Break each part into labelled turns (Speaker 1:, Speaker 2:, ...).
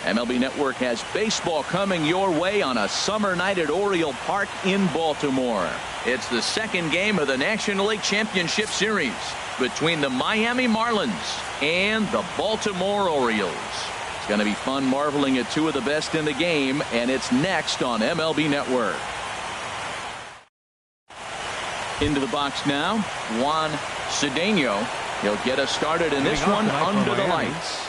Speaker 1: MLB Network has baseball coming your way on a summer night at Oriole Park in Baltimore. It's the second game of the National League Championship Series between the Miami Marlins and the Baltimore Orioles. It's going to be fun marveling at two of the best in the game, and it's next on MLB Network. Into the box now, Juan Cedeno. He'll get us started in this one under the lights.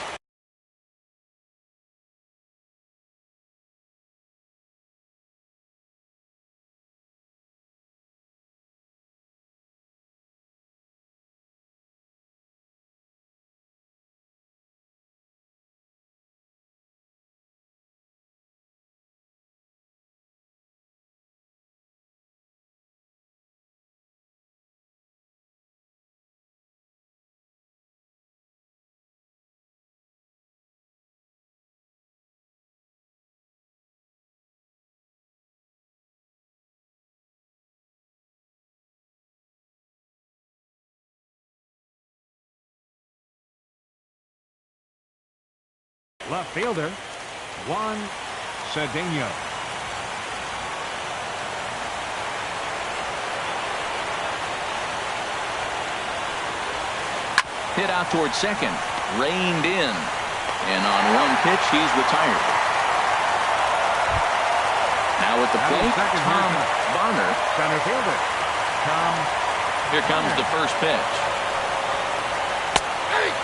Speaker 2: Left fielder, Juan Cedeno.
Speaker 1: Hit out towards second. Reined in. And on one pitch, he's retired. Now at the plate, Tom Bonner.
Speaker 2: Center fielder, Tom.
Speaker 1: Here comes the first pitch.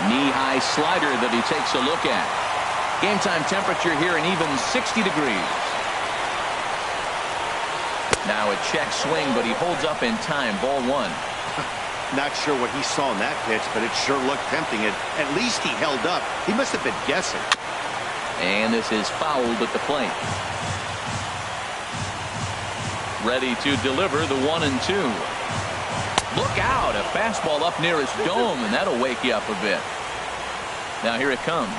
Speaker 1: Knee-high slider that he takes a look at. Game time temperature here an even 60 degrees. Now a check swing, but he holds up in time. Ball one.
Speaker 3: Not sure what he saw in that pitch, but it sure looked tempting. At least he held up. He must have been guessing.
Speaker 1: And this is fouled at the plate. Ready to deliver the 1-2. Look out, a fastball up near his dome, and that'll wake you up a bit. Now here it comes.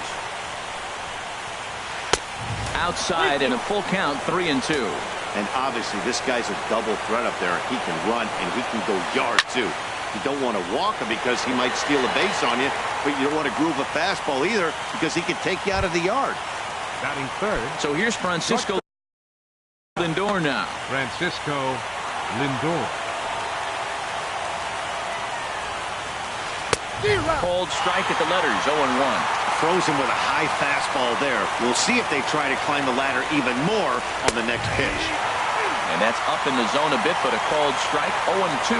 Speaker 1: Outside and a full count, 3-2.
Speaker 3: And obviously this guy's a double threat up there. He can run and he can go yard too. You don't want to walk him because he might steal a base on you, but you don't want to groove a fastball either because he can take you out of the yard.
Speaker 2: Batting third.
Speaker 1: So here's Francisco Lindor now.
Speaker 2: Francisco Lindor.
Speaker 1: Cold strike at the letters, 0-1.
Speaker 3: Throws him with a high fastball there. We'll see if they try to climb the ladder even more on the next pitch.
Speaker 1: And that's up in the zone a bit, but a called strike, 0-2.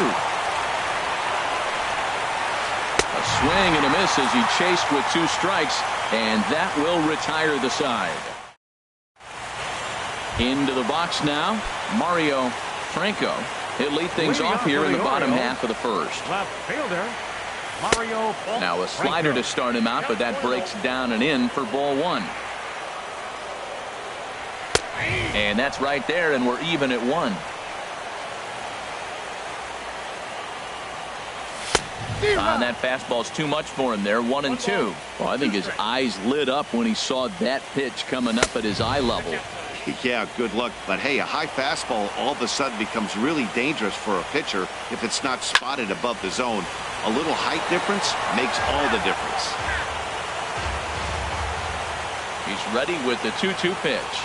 Speaker 1: A swing and a miss as he chased with 2 strikes, and that will retire the side. Into the box now, Mario Franco. He'll lead things off here in the bottom half of the first.
Speaker 2: Left fielder, Mario.
Speaker 1: Now a slider to start him out, but that breaks down and in for ball one. And that's right there, and we're even at 1. That fastball's too much for him there, 1-2. Well, I think his eyes lit up when he saw that pitch coming up at his eye level.
Speaker 3: Yeah, good luck. But hey, a high fastball all of a sudden becomes really dangerous for a pitcher if it's not spotted above the zone. A little height difference makes all the difference.
Speaker 1: He's ready with the 2-2 pitch.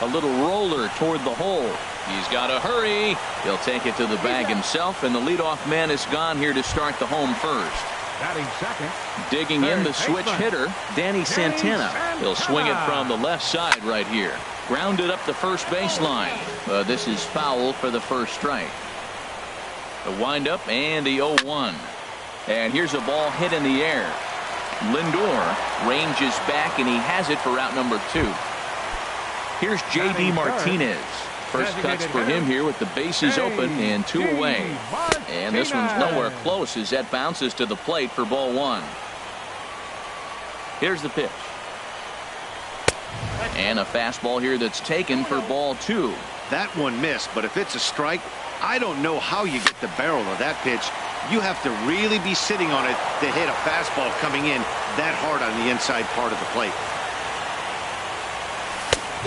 Speaker 1: A little roller toward the hole. He's got to hurry. He'll take it to the bag himself, and the leadoff man is gone here to start the home first.
Speaker 2: Batting second.
Speaker 1: Digging in the switch hitter, Danny Santana. He'll swing it from the left side right here. Grounded up the first baseline. This is foul for the first strike. The windup and the 0-1. And here's a ball hit in the air. Lindor ranges back, and he has it for out number 2. Here's J.D. Martinez. First cuts for him here with the bases open and 2 away. And this one's nowhere close as that bounces to the plate for ball 1. Here's the pitch. And a fastball here that's taken for ball 2.
Speaker 3: That one missed, but if it's a strike, I don't know how you get the barrel of that pitch. You have to really be sitting on it to hit a fastball coming in that hard on the inside part of the plate.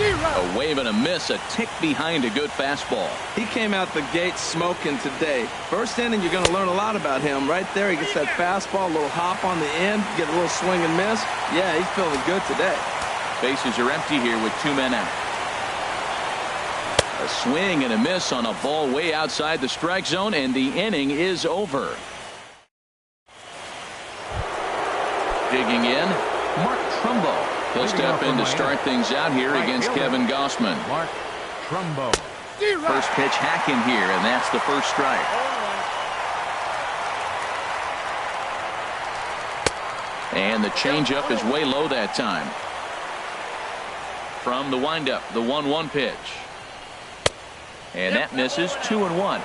Speaker 1: A wave and a miss, a tick behind a good fastball.
Speaker 4: He came out the gate smoking today. First inning, you're going to learn a lot about him. Right there, he gets that fastball, a little hop on the end, get a little swing and miss. Yeah, he's feeling good today.
Speaker 1: Bases are empty here with 2 men out. A swing and a miss on a ball way outside the strike zone, and the inning is over. Digging in, Mark Trumbo. He'll step in to start things out here against Kevin Gossman.
Speaker 2: Mark Trumbo.
Speaker 1: First pitch hacking here, and that's the first strike. And the changeup is way low that time. From the windup, the 1-1 pitch. And that misses. 2-1.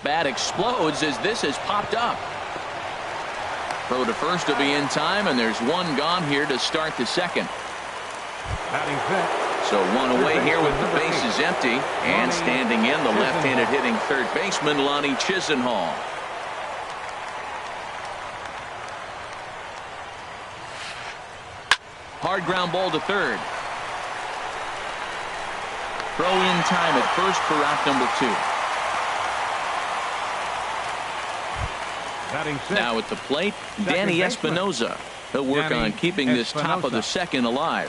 Speaker 1: Bat explodes as this has popped up. Throw to first will be in time, and there's one gone here to start the second. So one away here with the bases empty, and standing in the left-handed hitting third baseman Lonnie Chisenhall. Hard ground ball to third. Throw in time at first for out number 2. Now at the plate, Danny Espinosa. He'll work on keeping this top of the second alive.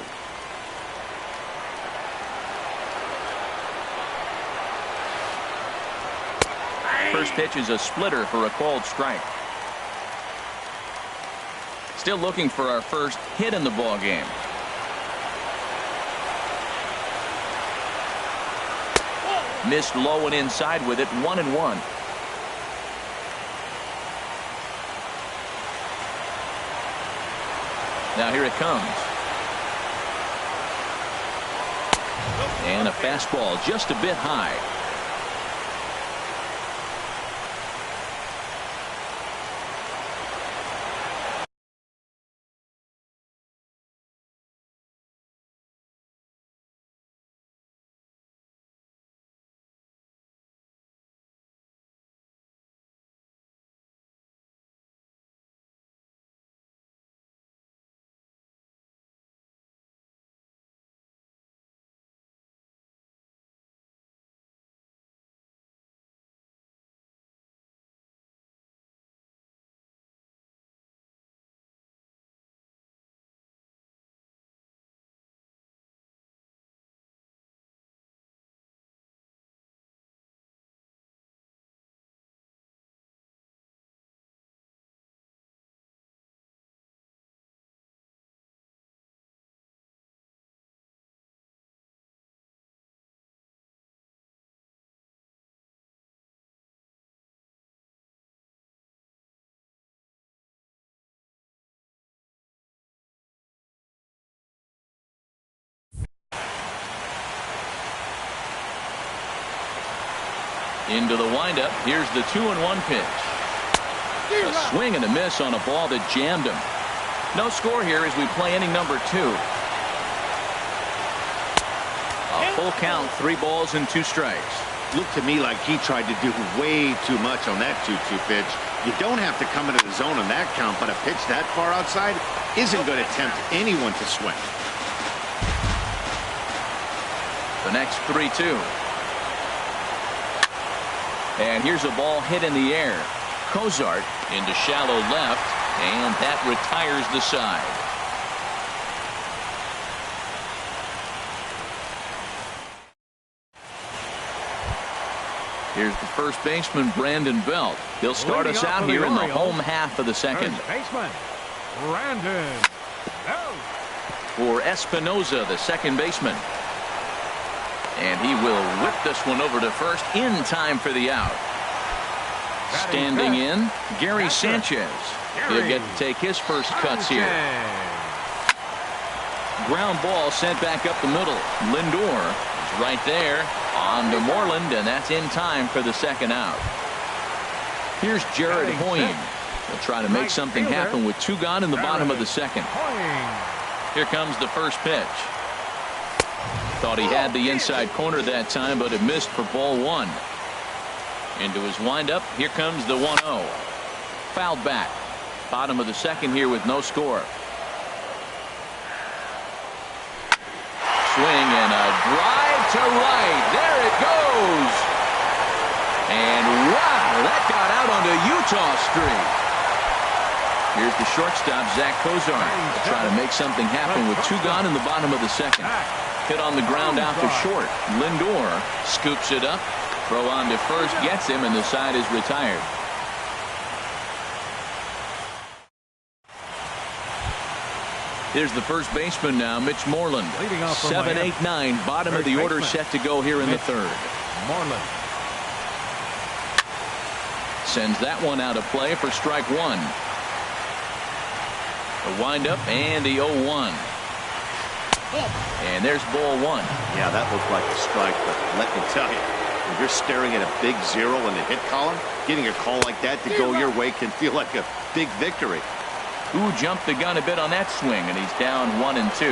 Speaker 1: First pitch is a splitter for a called strike. Still looking for our first hit in the ball game. Missed low and inside with it. 1-1. Now here it comes. And a fastball just a bit high. Into the windup. Here's the 2-1 pitch. A swing and a miss on a ball that jammed him. No score here as we play inning number 2. A full count, 3 balls and 2 strikes.
Speaker 3: Looked to me like he tried to do way too much on that 2-2 pitch. You don't have to come into the zone on that count, but a pitch that far outside isn't going to tempt anyone to swing.
Speaker 1: The next 3-2. And here's a ball hit in the air. Cozart into shallow left, and that retires the side. Here's the first baseman, Brandon Belt. He'll start us out here in the home half of the second.
Speaker 2: First baseman, Brandon Belt.
Speaker 1: For Espinosa, the second baseman. And he will whip this one over to first in time for the out. Standing in, Gary Sanchez. He'll get to take his first cuts here. Ground ball sent back up the middle. Lindor is right there on to Moreland, and that's in time for the second out. Here's Jared Hoying. He'll try to make something happen with 2 gone in the bottom of the second. Here comes the first pitch. Thought he had the inside corner that time, but it missed for ball 1. Into his windup. Here comes the 1-0. Fouled back. Bottom of the second here with no score. Swing and a drive to right. There it goes. And wow, that got out onto Utah streak. Here's the shortstop, Zach Kozar, trying to make something happen with 2 gone in the bottom of the second. Hit on the ground out to short. Lindor scoops it up. Throw on to first, gets him, and the side is retired. Here's the first baseman now, Mitch Moreland. 7, 8, 9, bottom of the order, set to go here in the third.
Speaker 2: Moreland
Speaker 1: Sends that one out of play for strike 1. The windup and the 0-1. And there's ball 1.
Speaker 3: Yeah, that looked like a strike, but let me tell you, when you're staring at a big 0 in the hit column, getting a call like that to go your way can feel like a big victory.
Speaker 1: Who jumped the gun a bit on that swing, and he's down 1 and 2.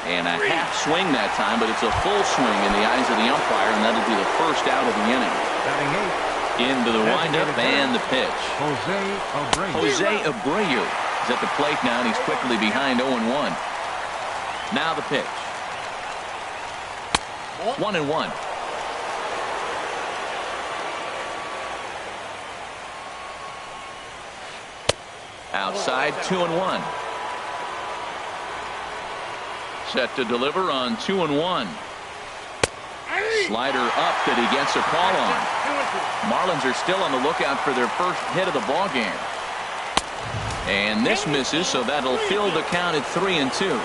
Speaker 1: And a half swing that time, but it's a full swing in the eyes of the umpire, and that'll be the first out of the inning.
Speaker 2: batting 8.
Speaker 1: Into the windup and the pitch. Jose Abreu is at the plate now, and he's quickly behind 0-1. Now the pitch. 1-1. Outside, 2-1. Set to deliver on 2-1. Slider up that he gets a call on. Marlins are still on the lookout for their first hit of the ball game. And this misses, so that'll fill the count at 3-2.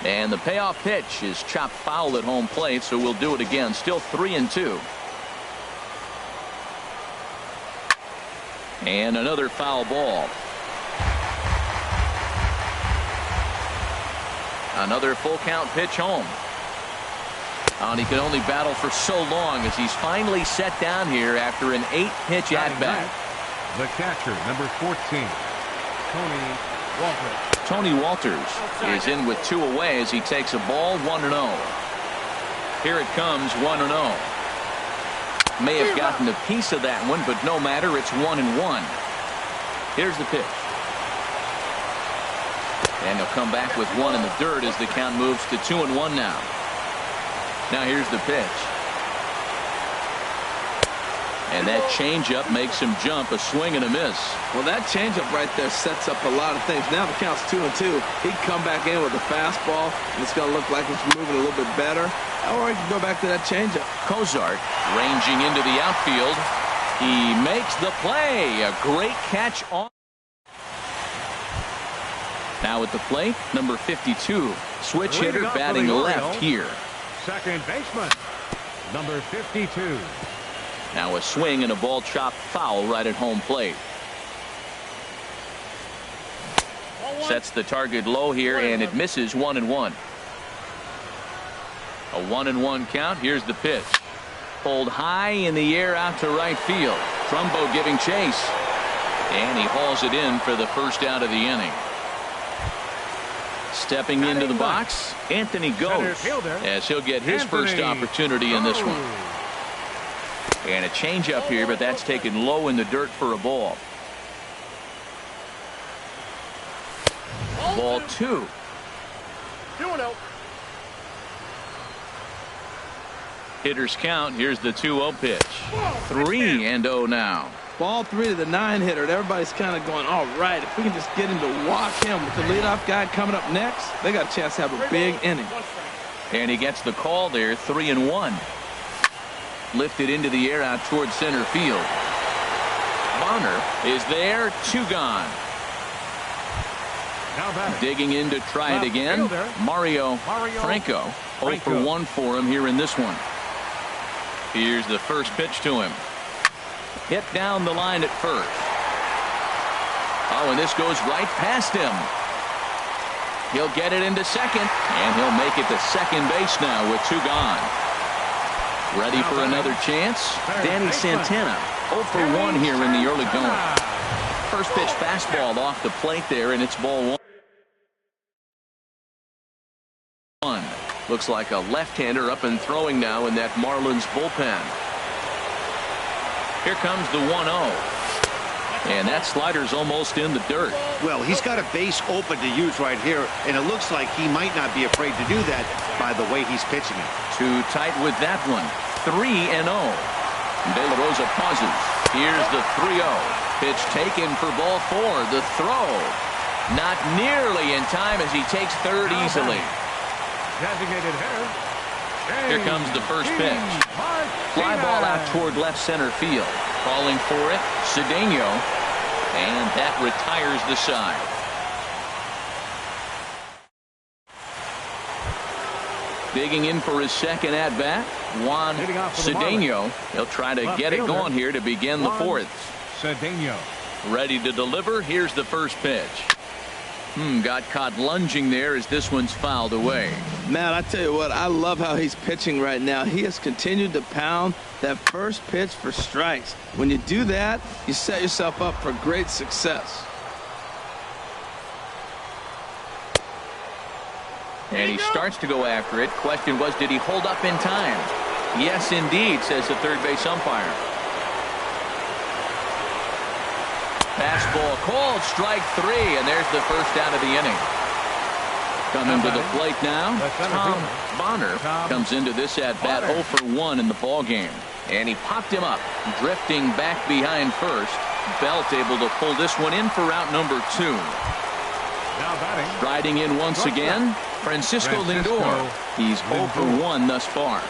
Speaker 1: And the payoff pitch is chopped foul at home plate, so we'll do it again. Still 3-2. And another foul ball. Another full count pitch home. And he could only battle for so long as he's finally set down here after an 8-pitch at-bat.
Speaker 2: The catcher, number 14,
Speaker 1: Tony Walters is in with 2 away as he takes a ball 1-0. Here it comes, 1-0. May have gotten a piece of that one, but no matter, it's 1-1. Here's the pitch. And he'll come back with 1 in the dirt as the count moves to 2-1 now. Now here's the pitch. And that changeup makes him jump, a swing and a miss.
Speaker 4: Well, that changeup right there sets up a lot of things. Now the count's 2-2. He can come back in with a fastball, and it's going to look like it's moving a little bit better. Or he can go back to that changeup.
Speaker 1: Cozart ranging into the outfield. He makes the play. A great catch on. Now at the plate, number 52, switch hitter batting left here.
Speaker 2: second baseman, number 52.
Speaker 1: Now a swing and a ball chopped foul right at home plate. Sets the target low here, and it misses 1-1. A 1-1 count. Here's the pitch. Pulled high in the air out to right field. Trumbo giving chase. And he hauls it in for the first out of the inning. Stepping into the box, Anthony goes as he'll get his first opportunity in this one. And a changeup here, but that's taken low in the dirt for a ball. Ball 2. Hitters count. Here's the 2-0 pitch. 3-0 now.
Speaker 4: Ball 3 to the 9-hitter. Everybody's kind of going, all right, if we can just get him to walk him with the leadoff guy coming up next, they got a chance to have a big inning.
Speaker 1: And he gets the call there, 3-1. Lifted into the air out towards center field. Bonner is there, 2 gone. Digging in to try it again. Mario Franco. 0 for 1 for him here in this one. Here's the first pitch to him. Hit down the line at first. Oh, and this goes right past him. He'll get it into second, and he'll make it to second base now with 2 gone. Ready for another chance? Danny Santana, 0 for 1 here in the early going. First pitch fastball off the plate there, and it's ball 1. Looks like a left-hander up and throwing now in that Marlins bullpen. Here comes the 1-0. And that slider's almost in the dirt.
Speaker 3: Well, he's got a base open to use right here, and it looks like he might not be afraid to do that by the way he's pitching it.
Speaker 1: Too tight with that one. 3-0. De La Rosa pauses. Here's the 3-0. Pitch taken for ball 4. The throw. Not nearly in time as he takes third easily.
Speaker 2: Designated hitter.
Speaker 1: Here comes the first pitch. Fly ball out toward left center field. Calling for it, Cedeno. And that retires the side. Digging in for his second at-bat, Juan Cedeno. He'll try to get it going here to begin the fourth.
Speaker 2: Cedeno.
Speaker 1: Ready to deliver. Here's the first pitch. Got caught lunging there as this one's fouled away.
Speaker 4: Man, I tell you what, I love how he's pitching right now. He has continued to pound that first pitch for strikes. When you do that, you set yourself up for great success.
Speaker 1: And he starts to go after it. Question was, did he hold up in time? Yes, indeed, says the third base umpire. Fastball called, strike 3, and there's the first out of the inning. Coming to the plate now, Tom Bonner comes into this at-bat 0 for 1 in the ballgame. And he popped him up, drifting back behind first. Belt able to pull this one in for out number 2.
Speaker 2: Now batting.
Speaker 1: Riding in once again, Francisco Lindor. He's 0 for 1 thus far.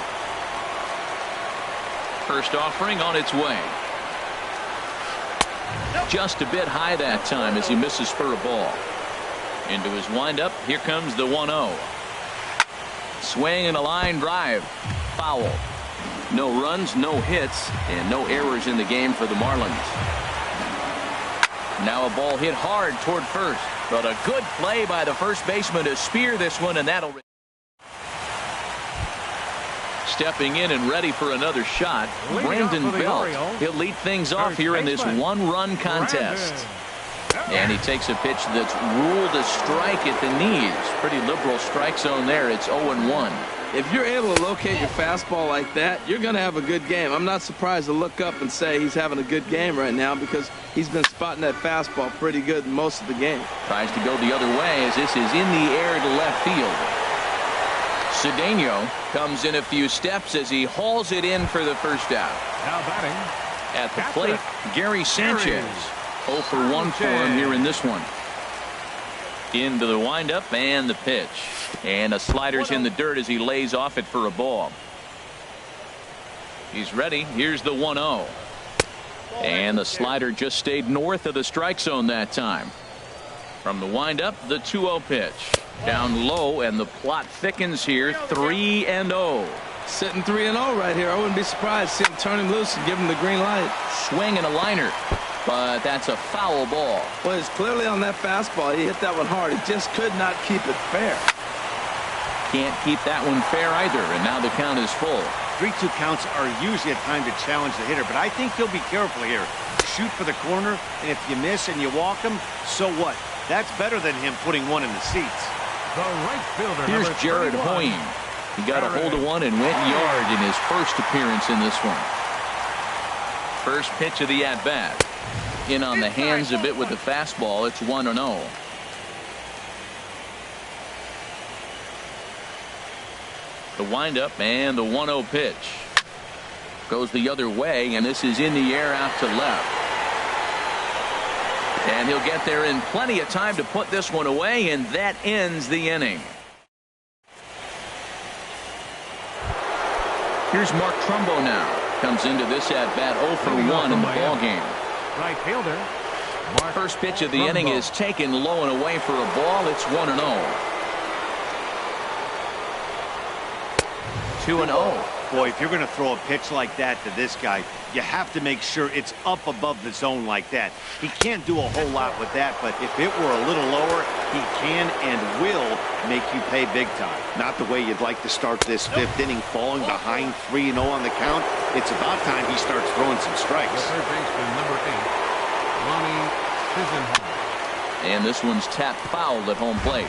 Speaker 1: First offering on its way. Just a bit high that time as he misses for a ball. Into his windup, here comes the 1-0. Swing and a line drive. Foul. No runs, no hits, and no errors in the game for the Marlins. Now a ball hit hard toward first, but a good play by the first baseman to spear this one, and that'll... Stepping in and ready for another shot, Brandon Belt. He'll lead things off here in this one-run contest. And he takes a pitch that's ruled a strike at the knees. Pretty liberal strike zone there. It's 0-1.
Speaker 4: If you're able to locate your fastball like that, you're going to have a good game. I'm not surprised to look up and say he's having a good game right now because he's been spotting that fastball pretty good most of the game.
Speaker 1: Tries to go the other way as this is in the air to left field. Cedeno comes in a few steps as he hauls it in for the first out.
Speaker 2: Now batting.
Speaker 1: At the plate, Gary Sanchez. 0 for 1 for him here in this one. Into the windup and the pitch. And a slider's in the dirt as he lays off it for a ball. He's ready. Here's the 1-0. And the slider just stayed north of the strike zone that time. From the windup, the 2-0 pitch. Down low, and the plot thickens here. 3-0.
Speaker 4: Sitting 3-0 right here. I wouldn't be surprised to see him turn him loose and give him the green light.
Speaker 1: Swing and a liner. But that's a foul ball.
Speaker 4: Well, it's clearly on that fastball. He hit that one hard. He just could not keep it fair.
Speaker 1: Can't keep that one fair either, and now the count is full.
Speaker 3: 3-2 counts are usually a time to challenge the hitter, but I think he'll be careful here. Shoot for the corner, and if you miss and you walk him, so what? That's better than him putting one in the seats.
Speaker 2: The right fielder.
Speaker 1: Here's Jared Hoying. He got a hold of one and went yard in his first appearance in this one. First pitch of the at-bat. In on the hands a bit with the fastball. It's 1-0. The windup and the 1-0 pitch. Goes the other way, and this is in the air out to left. And he'll get there in plenty of time to put this one away, and that ends the inning. Here's Mark Trumbo now. Comes into this at-bat 0 for 1 in the ballgame.
Speaker 2: Right fielder.
Speaker 1: First pitch of the inning is taken low and away for a ball. It's 1-0. 2-0.
Speaker 3: Boy, if you're going to throw a pitch like that to this guy, you have to make sure it's up above the zone like that. He can't do a whole lot with that, but if it were a little lower, he can and will make you pay big time. Not the way you'd like to start this fifth inning, falling behind 3-0 on the count. It's about time he starts throwing some strikes.
Speaker 2: The third baseman, number 8, Lonnie Chisenhall.
Speaker 1: And this one's tapped foul at home plate.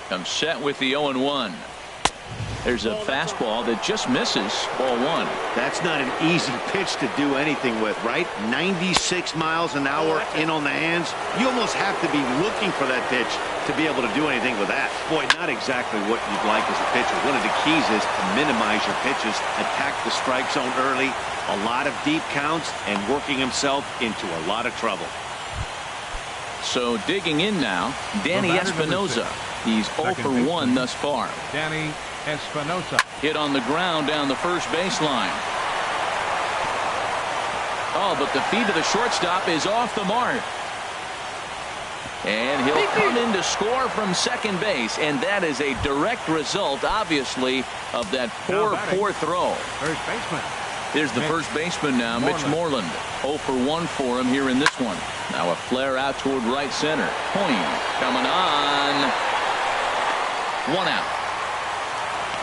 Speaker 1: Comes set with the 0-1. There's a fastball that just misses. Ball 1.
Speaker 3: That's not an easy pitch to do anything with, right? 96 miles an hour in on the hands. You almost have to be looking for that pitch to be able to do anything with that. Boy, not exactly what you'd like as a pitcher. One of the keys is to minimize your pitches, attack the strike zone early, a lot of deep counts, and working himself into a lot of trouble.
Speaker 1: So digging in now, Danny Espinosa. He's 0 for 1 thus far.
Speaker 2: Danny Espinosa.
Speaker 1: Hit on the ground down the first baseline. Oh, but the feed to the shortstop is off the mark. And he'll come in to score from second base, and that is a direct result, obviously, of that poor throw.
Speaker 2: First baseman.
Speaker 1: Here's the first baseman now, Mitch Moreland. 0 for 1 for him here in this one. Now a flare out toward right center. Point coming on. 1 out.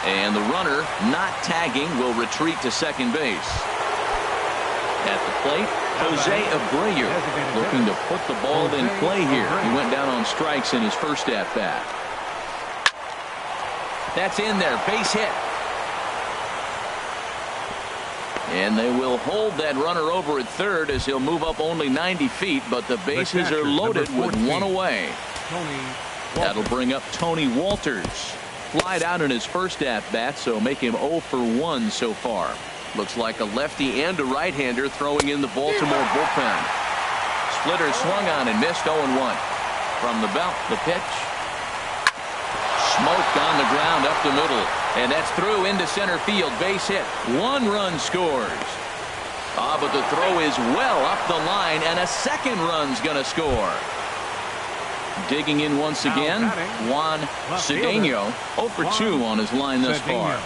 Speaker 1: And the runner not tagging will retreat to second base. At the plate, Jose Abreu looking to put the ball in play here. He went down on strikes in his first at-bat. That's in there, base hit. And they will hold that runner over at third as he'll move up only 90 feet, but the bases are loaded with 1 away. That'll bring up Tony Walters. Flied out in his first at-bat, so make him 0 for 1 so far. Looks like a lefty and a right-hander throwing in the Baltimore bullpen. Splitter swung on and missed 0-1. From the belt, the pitch. Smoked on the ground up the middle. And that's through into center field. Base hit. 1 run scores. But the throw is well up the line, and a second run's going to score. Digging in once again, Juan Cedeno. 0 for 2 on his line thus far.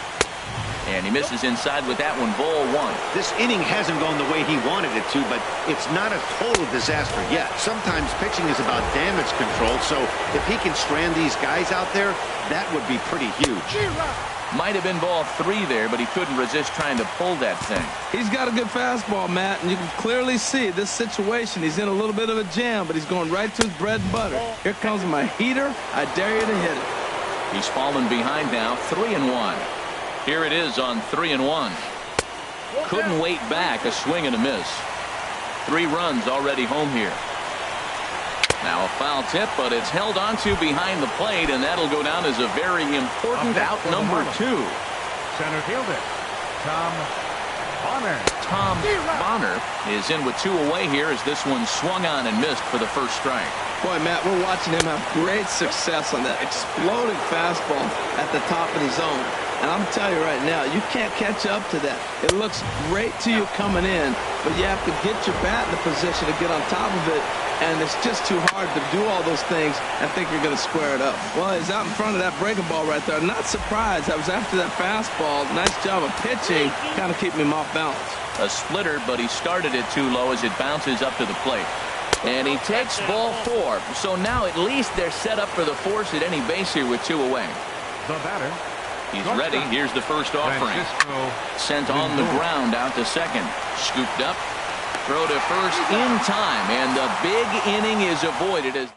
Speaker 1: And he misses inside with that one, ball 1.
Speaker 3: This inning hasn't gone the way he wanted it to, but it's not a total disaster yet. Sometimes pitching is about damage control, so if he can strand these guys out there, that would be pretty huge.
Speaker 1: Might have been ball 3 there, but he couldn't resist trying to pull that thing.
Speaker 4: He's got a good fastball, Matt, and you can clearly see this situation. He's in a little bit of a jam, but he's going right to his bread and butter. Here comes my heater. I dare you to hit it.
Speaker 1: He's fallen behind now, 3-1. Here it is on 3-1. Couldn't wait back, a swing and a miss. 3 runs already home here. Now a foul tip, but it's held onto behind the plate, and that'll go down as a very important out number 2.
Speaker 2: Center fielder Tom Bonner.
Speaker 1: Tom Bonner is in with 2 away here as this one swung on and missed for the first strike.
Speaker 4: Boy, Matt, we're watching him have great success on that exploding fastball at the top of the zone. And I'm telling you right now, you can't catch up to that. It looks great to you coming in, but you have to get your bat in the position to get on top of it. And it's just too hard to do all those things and think you're going to square it up. Well, he's out in front of that breaking ball right there. Not surprised. That was after that fastball. Nice job of pitching, kind of keeping him off balance.
Speaker 1: A splitter, but he started it too low as it bounces up to the plate. And he takes ball 4. So now at least they're set up for the force at any base here with 2 away.
Speaker 2: The batter.
Speaker 1: He's ready. Here's the first offering. Sent on the ground out to second. Scooped up. Throw to first in time. And the big inning is avoided. As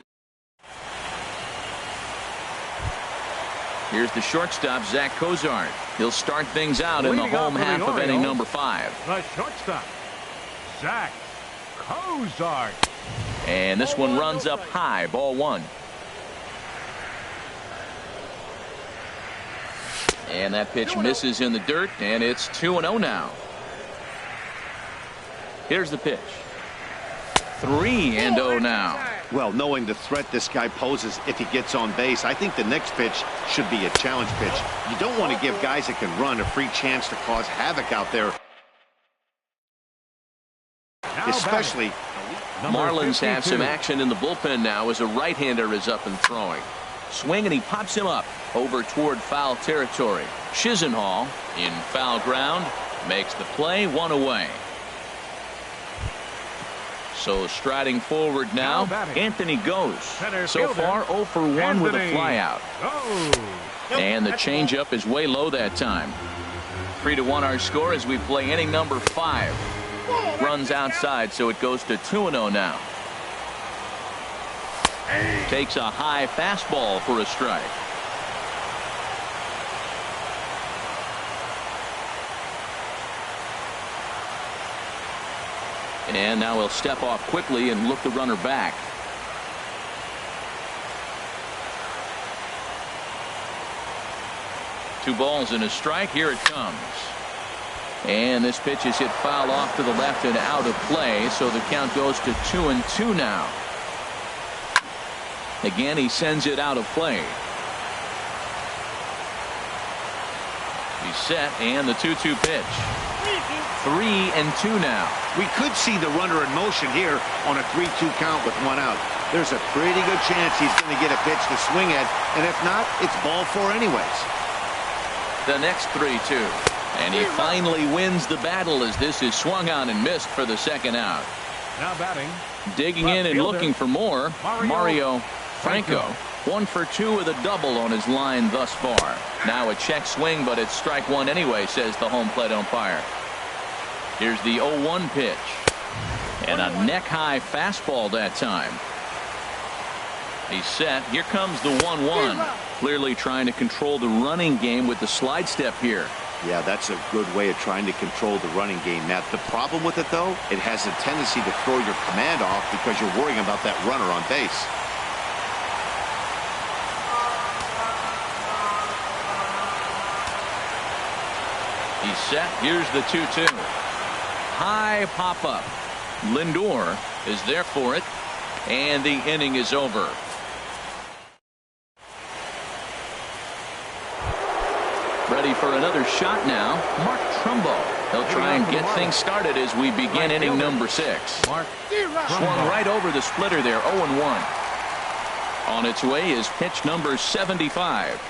Speaker 1: here's the shortstop, Zach Cozart. He'll start things out in the home half of inning number 5.
Speaker 2: The shortstop, Zach Cozart.
Speaker 1: And this one runs up high. Ball 1. And that pitch misses in the dirt, and it's 2-0 now. Here's the pitch. 3-0 now.
Speaker 3: Well, knowing the threat this guy poses if he gets on base, I think the next pitch should be a challenge pitch. You don't want to give guys that can run a free chance to cause havoc out there. Especially.
Speaker 1: Marlins have some action in the bullpen now as a right-hander is up and throwing. Swing, and he pops him up over toward foul territory. Chisenhall in foul ground makes the play, 1 away. So striding forward now, Anthony goes. So far 0 for 1 with a flyout. And the changeup is way low that time. 3-1 our score as we play inning number 5. Runs outside, so it goes to 2-0 now. Takes a high fastball for a strike. And now he'll step off quickly and look the runner back. 2 balls and a strike. Here it comes. And this pitch is hit foul off to the left and out of play, so the count goes to 2-2 now. Again, he sends it out of play. He's set, and the 2-2 pitch. 3-2 now.
Speaker 3: We could see the runner in motion here on a 3-2 count with 1 out. There's a pretty good chance he's going to get a pitch to swing at, and if not, it's ball 4 anyways.
Speaker 1: The next 3-2. And he finally wins the battle as this is swung on and missed for the second out.
Speaker 2: Now batting.
Speaker 1: Digging in and looking for more, Mario Franco. 1 for 2 with a double on his line thus far. Now a check swing, but it's strike 1 anyway, says the home plate umpire. Here's the 0-1 pitch. And a neck-high fastball that time. He's set. Here comes the 1-1. Clearly trying to control the running game with the slide step here.
Speaker 3: Yeah, that's a good way of trying to control the running game, Matt. The problem with it, though, it has a tendency to throw your command off because you're worrying about that runner on base.
Speaker 1: He's set. Here's the 2-2. High pop-up. Lindor is there for it, and the inning is over. Ready for another shot now, Mark Trumbo. He'll try and get things started as we begin inning number 6.
Speaker 2: Mark
Speaker 1: Swung right over the splitter there, 0-1. On its way is pitch number 75.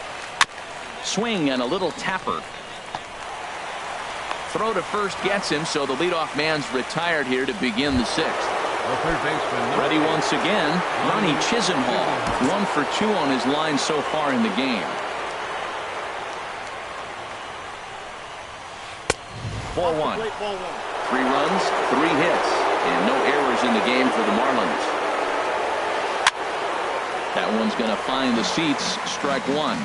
Speaker 1: Swing and a little tapper. Throw to first gets him, so the leadoff man's retired here to begin the 6th.
Speaker 2: The third baseman.
Speaker 1: Ready once again, Ronnie Chisenhall. 1 for 2 on his line so far in the game. Ball 1. 3 runs, 3 hits, and no errors in the game for the Marlins. That one's going to find the seats. Strike 1.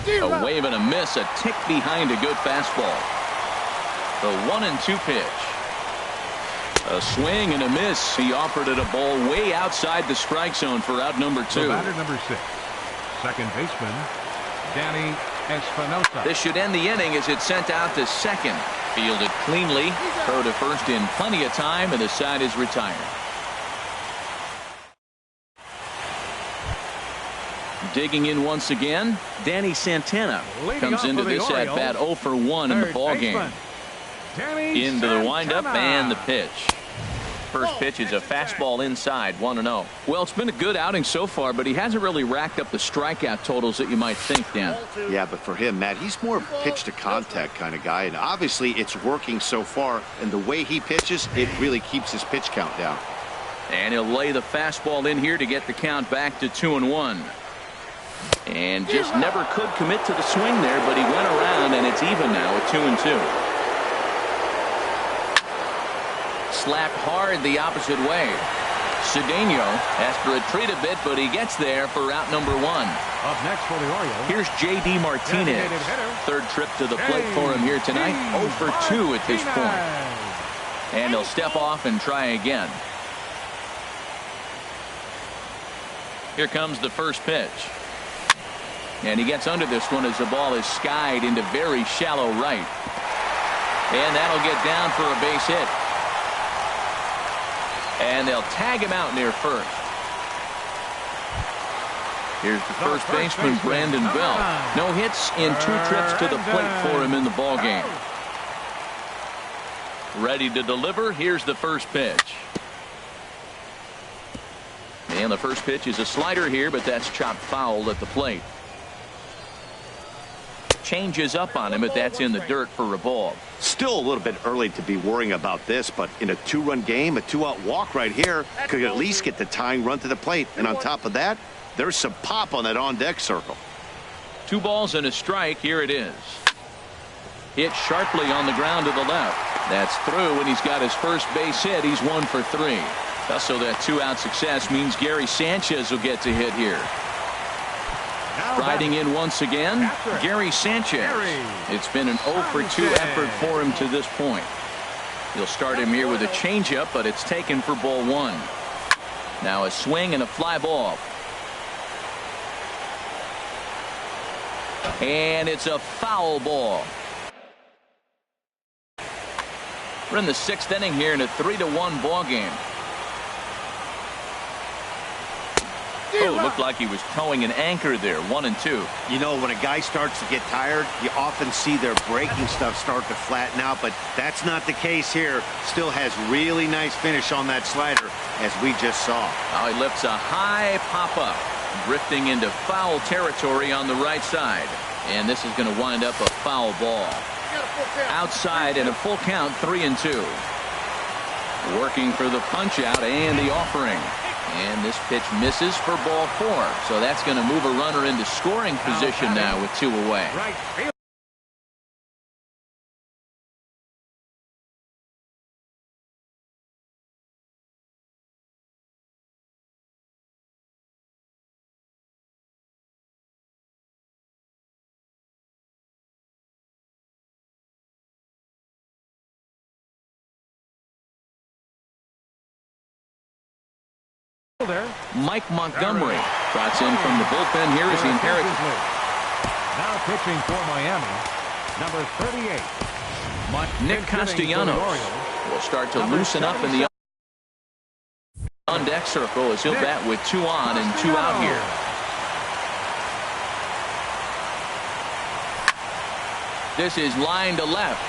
Speaker 1: A wave and a miss, a tick behind a good fastball. The 1-2 pitch. A swing and a miss. He offered it a ball way outside the strike zone for out number 2.
Speaker 2: The batter number 6. Second baseman, Danny Espinosa.
Speaker 1: This should end the inning as it's sent out to second. Fielded cleanly. Throw to first in plenty of time, and the side is retired. Digging in once again, Danny Santana comes into this at bat 0 for 1 in the ball game. Into the windup and the pitch. First pitch is a fastball inside, 1-0. Well, it's been a good outing so far, but he hasn't really racked up the strikeout totals that you might think, Dan.
Speaker 3: Yeah, but for him, Matt, he's more of a pitch to contact kind of guy, and obviously it's working so far, and the way he pitches, it really keeps his pitch count down.
Speaker 1: And he'll lay the fastball in here to get the count back to 2-1. And just never could commit to the swing there, but he went around, and it's even now at 2-2. Slapped hard the opposite way. Cedeno has to retreat a bit, but he gets there for out number 1.
Speaker 2: Up next for the Orioles.
Speaker 1: Here's J.D. Martinez. Third trip to the plate for him here tonight. 0 for 2 at this point. And he'll step off and try again. Here comes the first pitch. And he gets under this one as the ball is skied into very shallow right. And that'll get down for a base hit. And they'll tag him out near first. Here's the first baseman, Brandon Bell. No hits in 2 trips to the plate for him in the ball game. Ready to deliver. Here's the first pitch. And the first pitch is a slider here, but that's chopped foul at the plate. Changes up on him, but that's in the dirt for a ball.
Speaker 3: Still a little bit early to be worrying about this, but in a 2-run game, a 2-out walk right here could at least get the tying run to the plate. And on top of that, there's some pop on that on-deck circle. 2 balls and a strike. Here it is. Hit sharply on the ground to the left. That's through, and he's got his first base hit. He's 1 for 3. Also, that 2-out success means Gary Sanchez will get to hit here. Riding in once again, Gary Sanchez. It's been an 0 for 2 effort for him to this point. He'll start him here with a changeup, but it's taken for ball 1. Now a swing and a fly ball.
Speaker 1: And it's a foul ball. We're in the 6th inning here in a 3-1 ball game. Oh, it looked like he was towing an anchor there. 1-2.
Speaker 3: You know, when a guy starts to get tired, you often see their breaking stuff start to flatten out, but that's not the case here. Still has really nice finish on that slider, as we just saw.
Speaker 1: Now he lifts a high pop-up, drifting into foul territory on the right side. And this is going to wind up a foul ball. Outside in a full count, 3-2. Working for the punch-out and the offering. And this pitch misses for ball 4. So that's going to move a runner into scoring position now with 2 away. Mike Montgomery trots in from the bullpen. Here is the inheritance.
Speaker 2: Now pitching for Miami, number 38.
Speaker 1: Nick Castellanos will start to loosen up in the on-deck circle as he'll bat with 2 on and 2 out here. This is line to left.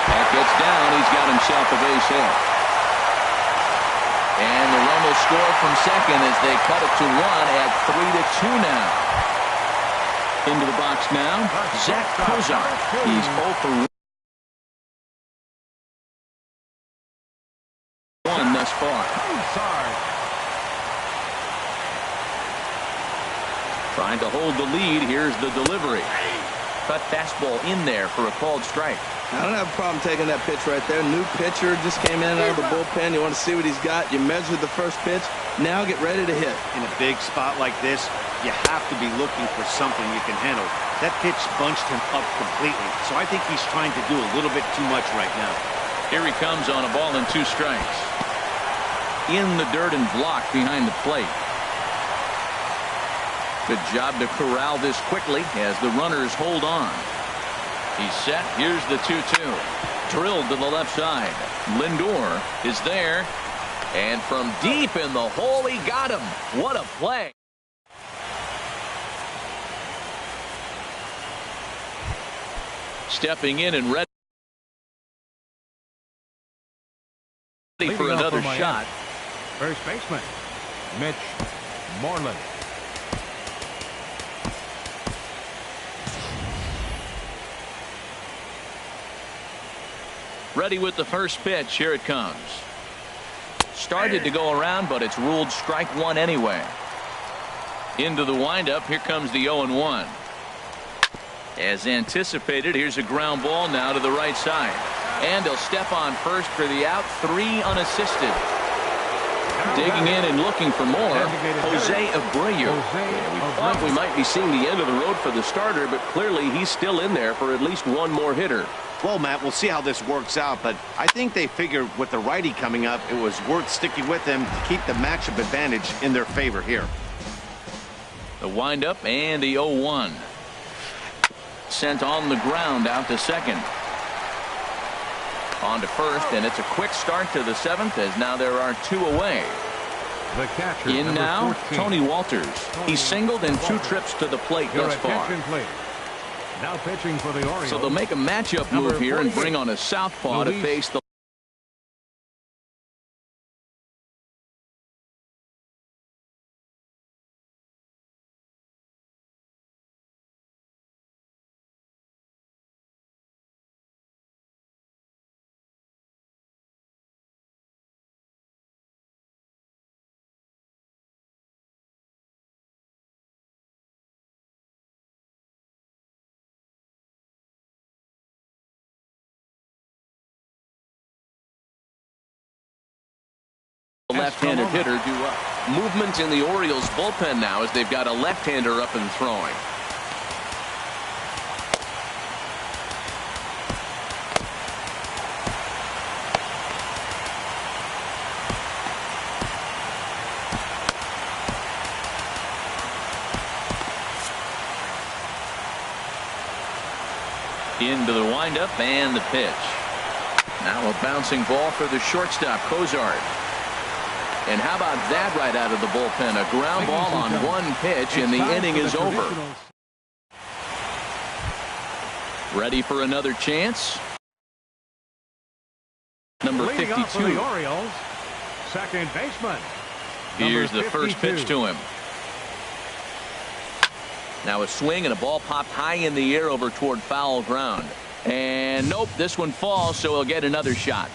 Speaker 1: That gets down. He's got himself a base hit. And the run will score from second as they cut it to 1 at 3-2 now. Into the box now, Zach Kozar. He's 0 for 1 thus far. Trying to hold the lead. Here's the delivery. Cut fastball in there for a called strike.
Speaker 4: I don't have a problem taking that pitch right there. New pitcher just came in out of the bullpen. You want to see what he's got. You measure the first pitch. Now get ready to hit.
Speaker 3: In a big spot like this, you have to be looking for something you can handle. That pitch bunched him up completely. So I think he's trying to do a little bit too much right now.
Speaker 1: Here he comes on a ball and 2 strikes. In the dirt and blocked behind the plate. Good job to corral this quickly as the runners hold on. He's set. Here's the 2-2. Drilled to the left side. Lindor is there. And from deep in the hole, he got him. What a play. Stepping in and ready for another shot.
Speaker 2: First baseman, Mitch Moreland.
Speaker 1: Ready with the first pitch. Here it comes. Started to go around, but it's ruled strike 1 anyway. Into the windup. Here comes the 0-1. As anticipated, here's a ground ball now to the right side. And he'll step on first for the out. 3 unassisted. Digging in and looking for more, Jose Abreu. We thought we might be seeing the end of the road for the starter, but clearly he's still in there for at least 1 more hitter.
Speaker 3: Well, Matt, we'll see how this works out, but I think they figured with the righty coming up, it was worth sticking with them to keep the matchup advantage in their favor here.
Speaker 1: The windup and the 0-1. Sent on the ground out to second. On to first, and it's a quick start to the 7th as now there are 2 away.
Speaker 2: The catcher,
Speaker 1: in now,
Speaker 2: 14.
Speaker 1: Tony Walters. He's singled in 2 trips to the plate thus far.
Speaker 2: Now pitching for the Orioles.
Speaker 1: So they'll make a matchup move here and bring on a southpaw to face the left-handed hitter due up. Movement in the Orioles bullpen now as they've got a left-hander up and throwing. Into the windup and the pitch. Now a bouncing ball for the shortstop, Cozart. And how about that right out of the bullpen? A ground ball on one pitch, and the inning is over. Ready for another chance? Number 52.
Speaker 2: For the Orioles, second baseman.
Speaker 1: Here's the first pitch to him. Now a swing and a ball popped high in the air over toward foul ground. And nope, this one falls, so he'll get another shot.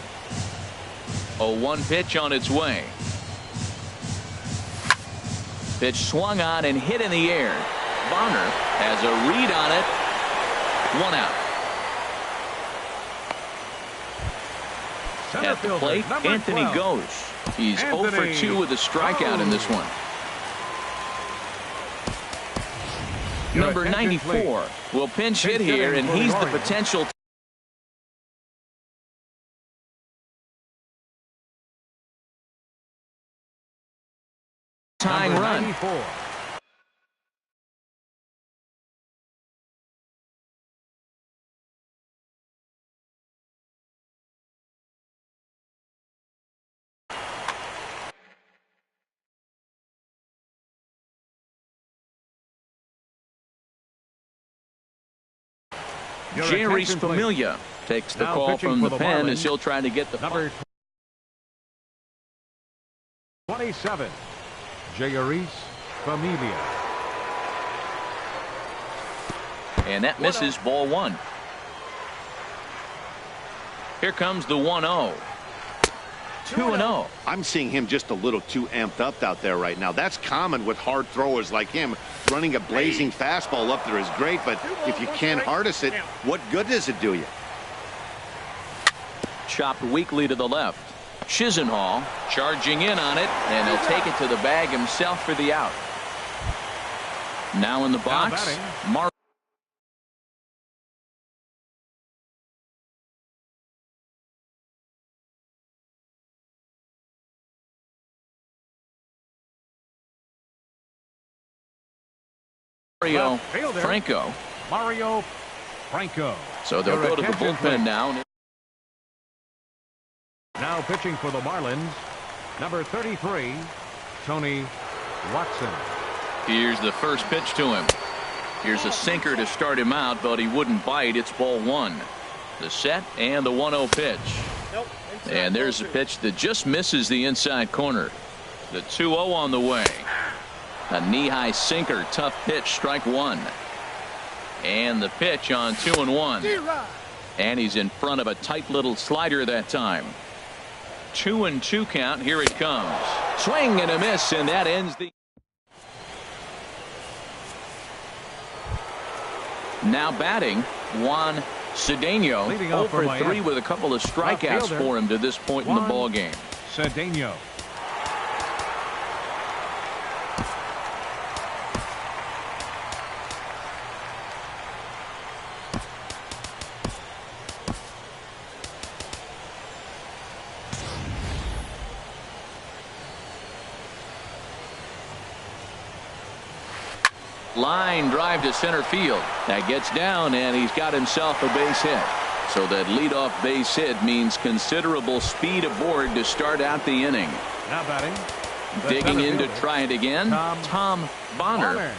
Speaker 1: A 1 pitch on its way. Pitch swung on and hit in the air. Bonner has a read on it. 1 out. At the plate, Anthony goes. He's 0 for 2 with a strikeout in this one. Number 94 will pinch hit here, and he's the potential tying run. Jerry Familia takes the call from the pen as he'll try to get the
Speaker 2: number 27, Jerry Familia.
Speaker 1: And that misses, ball 1. Here comes the 1-0. 2-0.
Speaker 3: I'm seeing him just a little too amped up out there right now. That's common with hard throwers like him. Running a blazing fastball up there is great, but if you can't harness it, what good does it do you?
Speaker 1: Chopped weakly to the left. Chisenhall charging in on it, and he'll take it to the bag himself for the out. Now in the box, Mario
Speaker 2: Franco.
Speaker 1: So they'll go to the bullpen now.
Speaker 2: Now pitching for the Marlins, number 33, Tony Watson.
Speaker 1: Here's the first pitch to him. Here's a sinker to start him out, but he wouldn't bite. It's ball 1. The set and the 1-0 pitch. And there's a pitch that just misses the inside corner. The 2-0 on the way. A knee-high sinker, tough pitch, strike 1. And the pitch on 2-1. And he's in front of a tight little slider that time. 2-2 count. Here it comes. Swing and a miss, and that ends the. Now batting, Juan Cedeno, 0 for 3 with a couple of strikeouts for him to this point in the ball game.
Speaker 2: Cedeno.
Speaker 1: Line drive to center field. That gets down, and he's got himself a base hit. So that leadoff base hit means considerable speed aboard to start out the inning.
Speaker 2: Now batting.
Speaker 1: Digging in to try it again, Tom Bonner.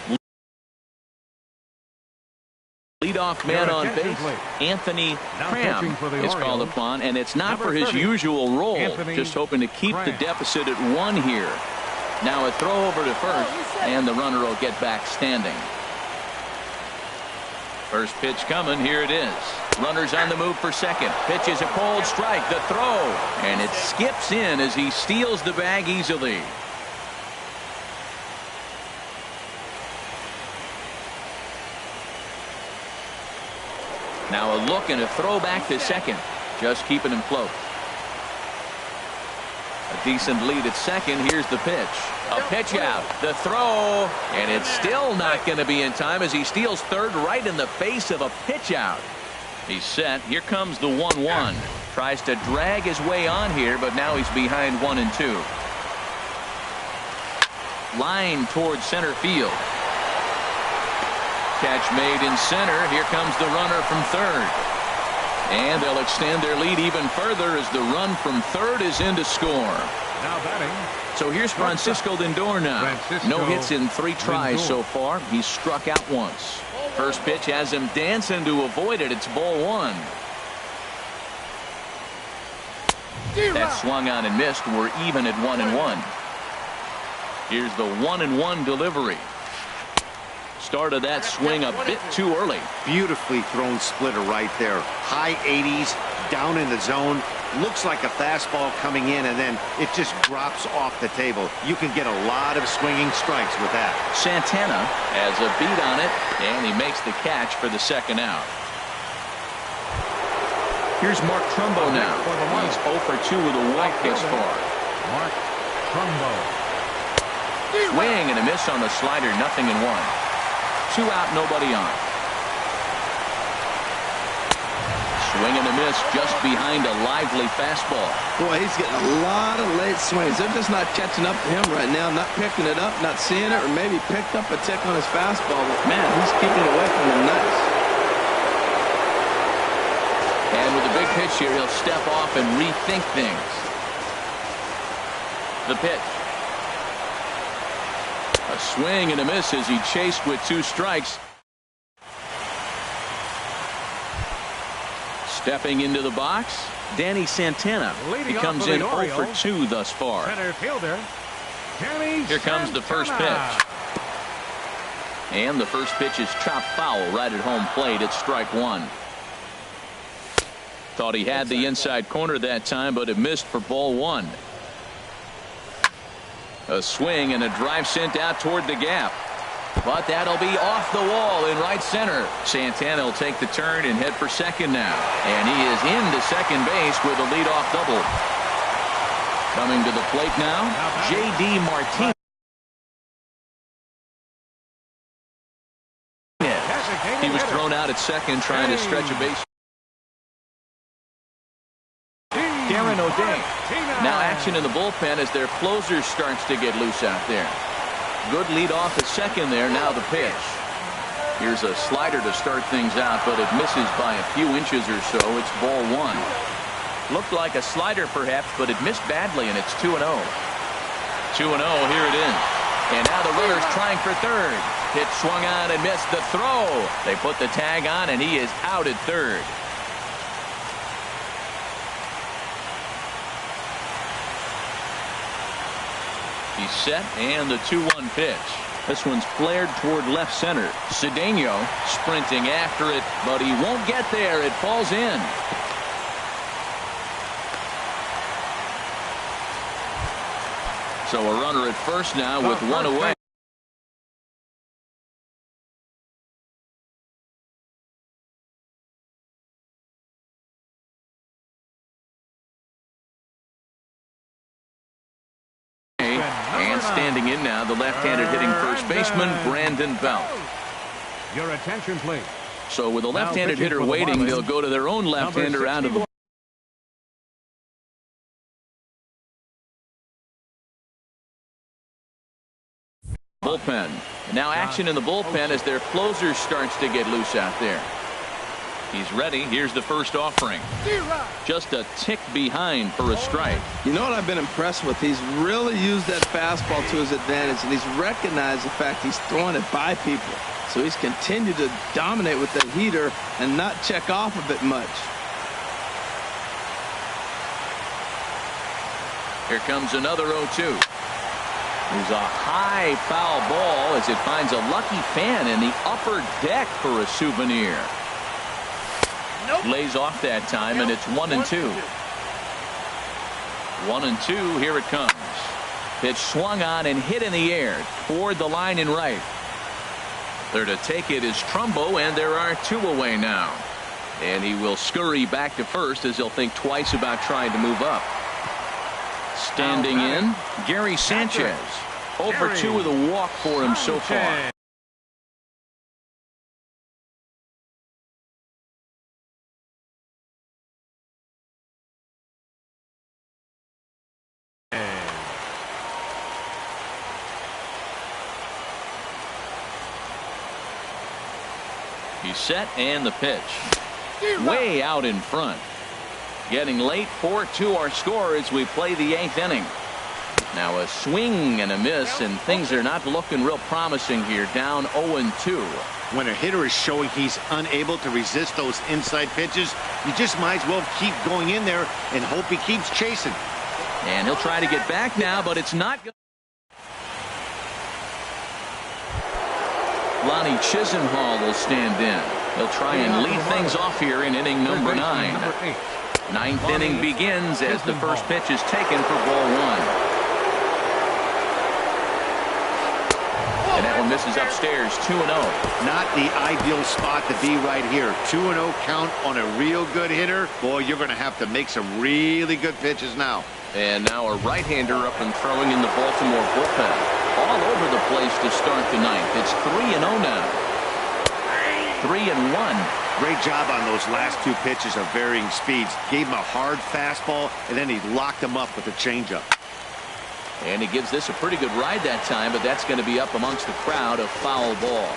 Speaker 1: Leadoff man on base, Anthony Cram is called upon, and it's not for his usual role, just hoping to keep the deficit at 1 here. Now a throw over to first, and the runner will get back standing. First pitch coming. Here it is. Runners on the move for second. Pitch is a cold strike. The throw, and it skips in as he steals the bag easily. Now a look and a throw back to second, just keeping him close. A decent lead at second. Here's the pitch. A pitch out. The throw. And it's still not going to be in time as he steals third right in the face of a pitch out. He's set. Here comes the 1-1. Tries to drag his way on here, but now he's behind 1 and 2. Line towards center field. Catch made in center. Here comes the runner from third. And they'll extend their lead even further as the run from third is in to score.
Speaker 2: Now batting.
Speaker 1: So here's Francisco Lindor now. No hits in 3 tries so far. He's struck out once. First pitch has him dancing to avoid it. It's ball 1. That swung on and missed. We're even at 1-1. Here's the 1-1 delivery. Start of that swing a bit too early.
Speaker 3: Beautifully thrown splitter right there. High 80s, down in the zone. Looks like a fastball coming in, and then it just drops off the table. You can get a lot of swinging strikes with that.
Speaker 1: Santana has a beat on it, and he makes the catch for the second out. Here's Mark Trumbo now. He's 0 for 2 with a walk this far.
Speaker 2: Mark Trumbo.
Speaker 1: Swing and a miss on the slider, 0-1. 2 out, nobody on. Swing and a miss just behind a lively fastball.
Speaker 4: Boy, he's getting a lot of late swings. They're just not catching up to him right now, not picking it up, not seeing it, or maybe picked up a tick on his fastball. But, man, he's keeping it away from them nice.
Speaker 1: And with a big pitch here, he'll step off and rethink things. The pitch. A swing and a miss as he chased with 2 strikes. Stepping into the box, Danny Santana. He comes in 0 for 2 thus far.
Speaker 2: Center fielder, Danny
Speaker 1: Here comes the first pitch. And the first pitch is chopped foul right at home plate. It's strike 1. Thought he had the inside corner that time, but it missed for ball 1. A swing and a drive sent out toward the gap. But that'll be off the wall in right center. Santana will take the turn and head for second now. And he is into second base with a leadoff double. Coming to the plate now, J.D. Martinez. He was thrown out at second trying to stretch a base. Darren O'Day. Now action in the bullpen as their closer starts to get loose out there. Good lead off at second there. Now the pitch. Here's a slider to start things out, but it misses by a few inches or so. It's ball 1. Looked like a slider perhaps, but it missed badly, and it's 2-0. 2-0. Here it is. And now the runner's trying for third. Hit swung on and missed the throw. They put the tag on, and he is out at third. He's set, and the 2-1 pitch. This one's flared toward left center. Cedeno sprinting after it, but he won't get there. It falls in. So a runner at first now with 1 away. And standing in now, the left-handed hitting first baseman, Brandon Belt.
Speaker 2: Your attention, please.
Speaker 1: So with a left-handed hitter waiting, they'll go to their own left-hander out of the bullpen. And now action in the bullpen as their closer starts to get loose out there. He's ready. Here's the first offering. Just a tick behind for a strike.
Speaker 4: You know what I've been impressed with? He's really used that fastball to his advantage, and he's recognized the fact he's throwing it by people. So he's continued to dominate with the heater and not check off a bit much.
Speaker 1: Here comes another 0-2. There's a high foul ball as it finds a lucky fan in the upper deck for a souvenir. Lays off that time, and it's 1-2. 1-2. Here it comes. Pitch swung on and hit in the air toward the line and right. There to take it is Trumbo, and there are 2 away now. And he will scurry back to first as he'll think twice about trying to move up. Standing in, Gary Sanchez. 0 for 2 with a walk for him so far. He's set and the pitch. Way out in front. Getting late. 4-2 our score as we play the 8th inning. Now a swing and a miss, and things are not looking real promising here. Down 0-2.
Speaker 3: When a hitter is showing he's unable to resist those inside pitches, you just might as well keep going in there and hope he keeps chasing.
Speaker 1: And he'll try to get back now, but it's not good. Lonnie Chisenhall will stand in. He'll try and lead things off here in inning number 9. 9th inning begins as the first pitch is taken for ball 1. And that one misses upstairs. 2-0.
Speaker 3: Not the ideal spot to be right here. 2-0 count on a real good hitter. Boy, you're going to have to make some really good pitches now.
Speaker 1: And now a right-hander up and throwing in the Baltimore bullpen. All over the place to start the 9th. It's 3-0 now. 3-1.
Speaker 3: Great job on those last 2 pitches of varying speeds. Gave him a hard fastball, and then he locked him up with a changeup.
Speaker 1: And he gives this a pretty good ride that time, but that's going to be up amongst the crowd. A foul ball.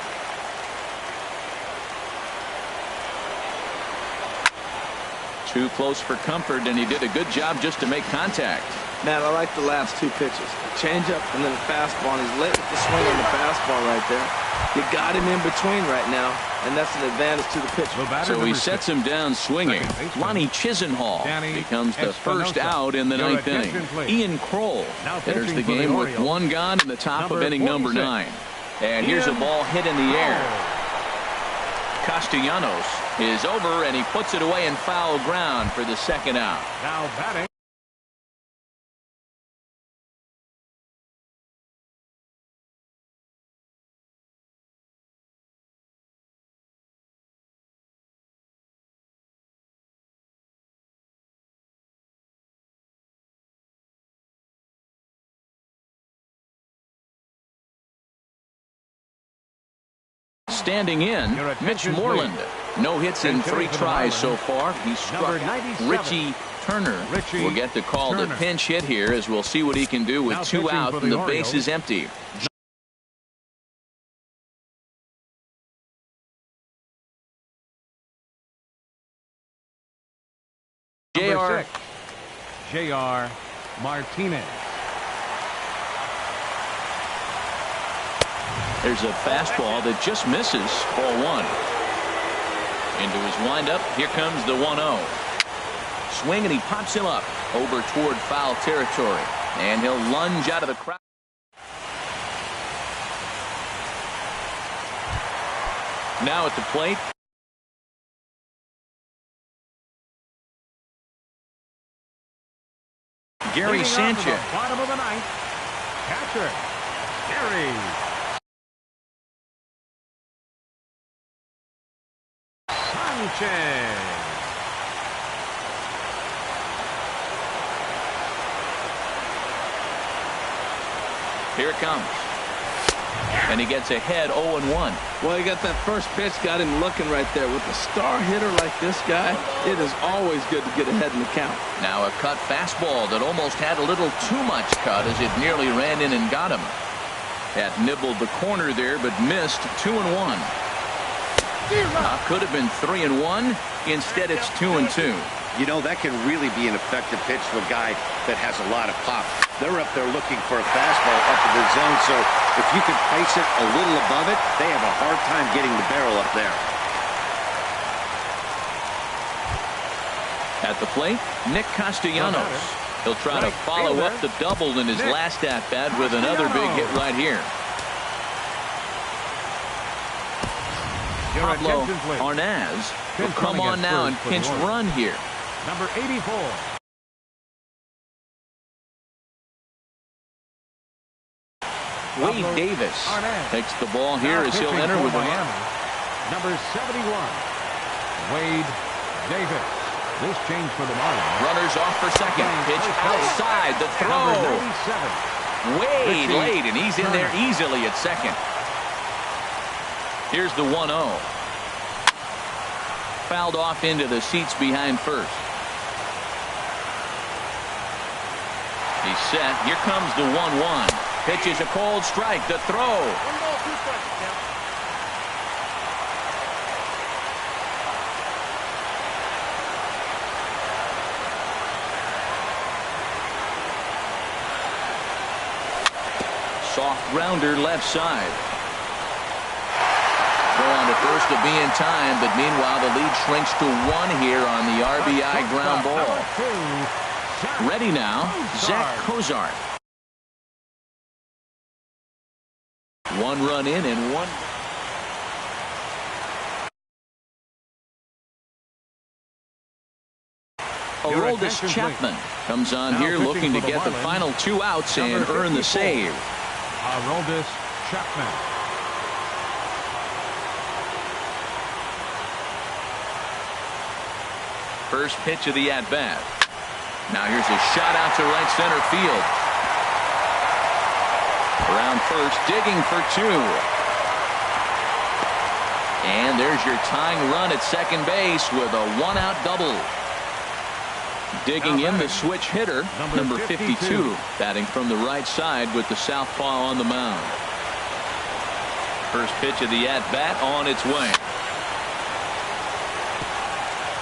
Speaker 1: Too close for comfort, and he did a good job just to make contact.
Speaker 4: Man, I like the last 2 pitches. The changeup and then the fastball. And he's late with the swing on the fastball right there. You got him in between right now, and that's an advantage to the pitcher.
Speaker 1: So he sets him down swinging. Lonnie Chisenhall becomes the first out in the 9th inning. Ian Kroll enters the game with 1 gone in the top of inning number 9. And here's a ball hit in the air. Castellanos is over, and he puts it away in foul ground for the 2nd out.
Speaker 2: Now batting.
Speaker 1: Standing in, Mitch Moreland. No hits in 3 tries so far. He struck Richie Turner. Will get the call to pinch hit here, as we'll see what he can do with 2 out and the base is empty.
Speaker 2: J.R. Martinez.
Speaker 1: There's a fastball that just misses. Ball 1. Into his windup. Here comes the 1-0. Swing, and he pops him up over toward foul territory. And he'll lunge out of the crowd. Now at the plate. Gary Sanchez.
Speaker 2: Bottom of the 9th. Catcher, Gary Sanchez.
Speaker 1: Here it comes. And he gets ahead 0-1.
Speaker 4: Well, he got that first pitch, got him looking right there. With a star hitter like this guy, it is always good to get ahead in the count.
Speaker 1: Now a cut fastball that almost had a little too much cut as it nearly ran in and got him. That nibbled the corner there, but missed. 2-1. Could have been 3-1. Instead, it's 2-2.
Speaker 3: You know, that can really be an effective pitch to a guy that has a lot of pop. They're up there looking for a fastball up in the zone, so if you can place it a little above it, they have a hard time getting the barrel up there.
Speaker 1: At the plate, Nick Castellanos. He'll try to follow up the double in his last at-bat with another big hit right here. Pablo Arnaz will come on now and pinch run here.
Speaker 2: Number 84.
Speaker 1: Wade Davis takes the ball here as he'll enter with a run.
Speaker 2: Number 71. Wade Davis. This change for the Marlins.
Speaker 1: Runners off for second. Pitch outside. The throw. Way late, and he's in there easily at second. Here's the 1-0. Fouled off into the seats behind first. He's set. Here comes the 1-1. Pitch is a cold strike. The throw. soft grounder left side. Throw on to first to be in time, but meanwhile the lead shrinks to 1 here on the RBI ground ball. Ready now, Zach Cozart. 1 run in and 1. Aroldis Chapman comes on
Speaker 2: now
Speaker 1: here looking to
Speaker 2: the
Speaker 1: get the
Speaker 2: Marlins,
Speaker 1: final 2 outs and earn the save.
Speaker 2: Aroldis Chapman.
Speaker 1: First pitch of the at-bat. Now here's a shot out to right center field. Around first, digging for 2. And there's your tying run at second base with a 1-out double. Digging in the switch hitter, number 52, batting from the right side with the southpaw on the mound. First pitch of the at-bat on its way.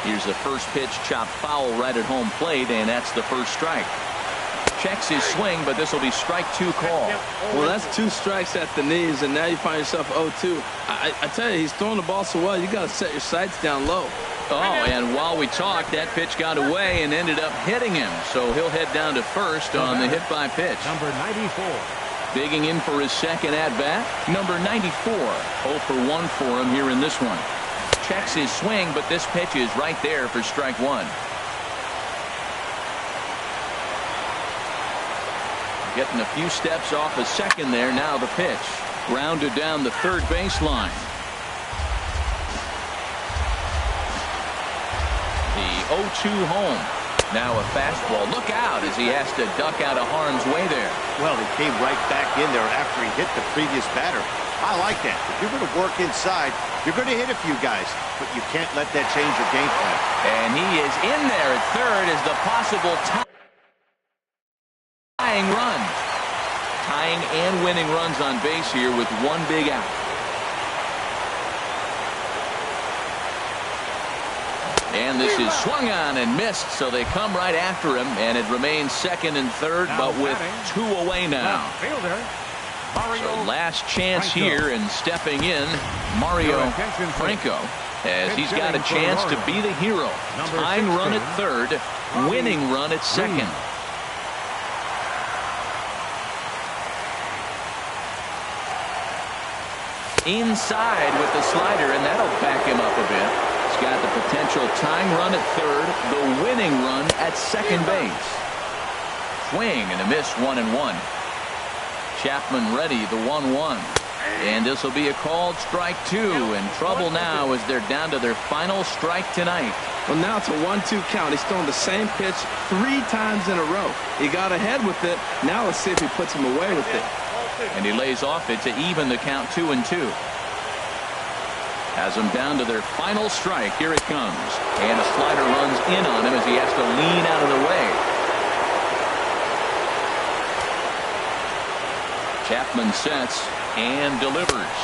Speaker 1: Here's the first pitch, chopped foul right at home plate, and that's the first strike. Checks his swing, but this will be strike 2 call.
Speaker 4: Well, that's 2 strikes at the knees, and now you find yourself 0-2. I tell you, he's throwing the ball so well, you got to set your sights down low.
Speaker 1: Oh, and while we talked, that pitch got away and ended up hitting him, so he'll head down to first on the hit-by pitch.
Speaker 2: Number 94.
Speaker 1: Digging in for his second at-bat, number 94. 0 for 1 for him here in this one. Checks his swing, but this pitch is right there for strike 1. Getting a few steps off the second there. Now the pitch. Grounded down the third baseline. The 0-2 home. Now a fastball. Look out as he has to duck out of harm's way there.
Speaker 3: Well, he came right back in there after he hit the previous batter. I like that. If you're going to work inside, you're going to hit a few guys, but you can't let that change your game plan.
Speaker 1: And he is in there at third as the possible tying run. Tying and winning runs on base here with 1 big out. And this is swung on and missed, so they come right after him, and it remains second and third, but with 2 away now. So last chance here, and stepping in, Mario Franco, as he's got a chance to be the hero. Tying run at third, winning run at second. Inside with the slider, and that'll back him up a bit. He's got the potential tying run at third, the winning run at second base. Swing and a miss, 1-1. Chapman ready, the 1-1. And this will be a called strike 2. In trouble now as they're down to their final strike tonight.
Speaker 4: Well, now it's a 1-2 count. He's thrown the same pitch 3 times in a row. He got ahead with it. Now let's see if he puts him away with it.
Speaker 1: And he lays off it to even the count 2-2. Has them down to their final strike. Here it comes. And a slider runs in on him as he has to lean out of the way. Chapman sets and delivers.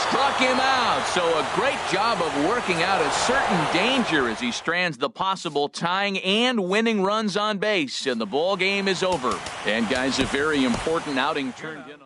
Speaker 1: Struck him out. So a great job of working out a certain danger as he strands the possible tying and winning runs on base. And the ball game is over. And guys, a very important outing turned in.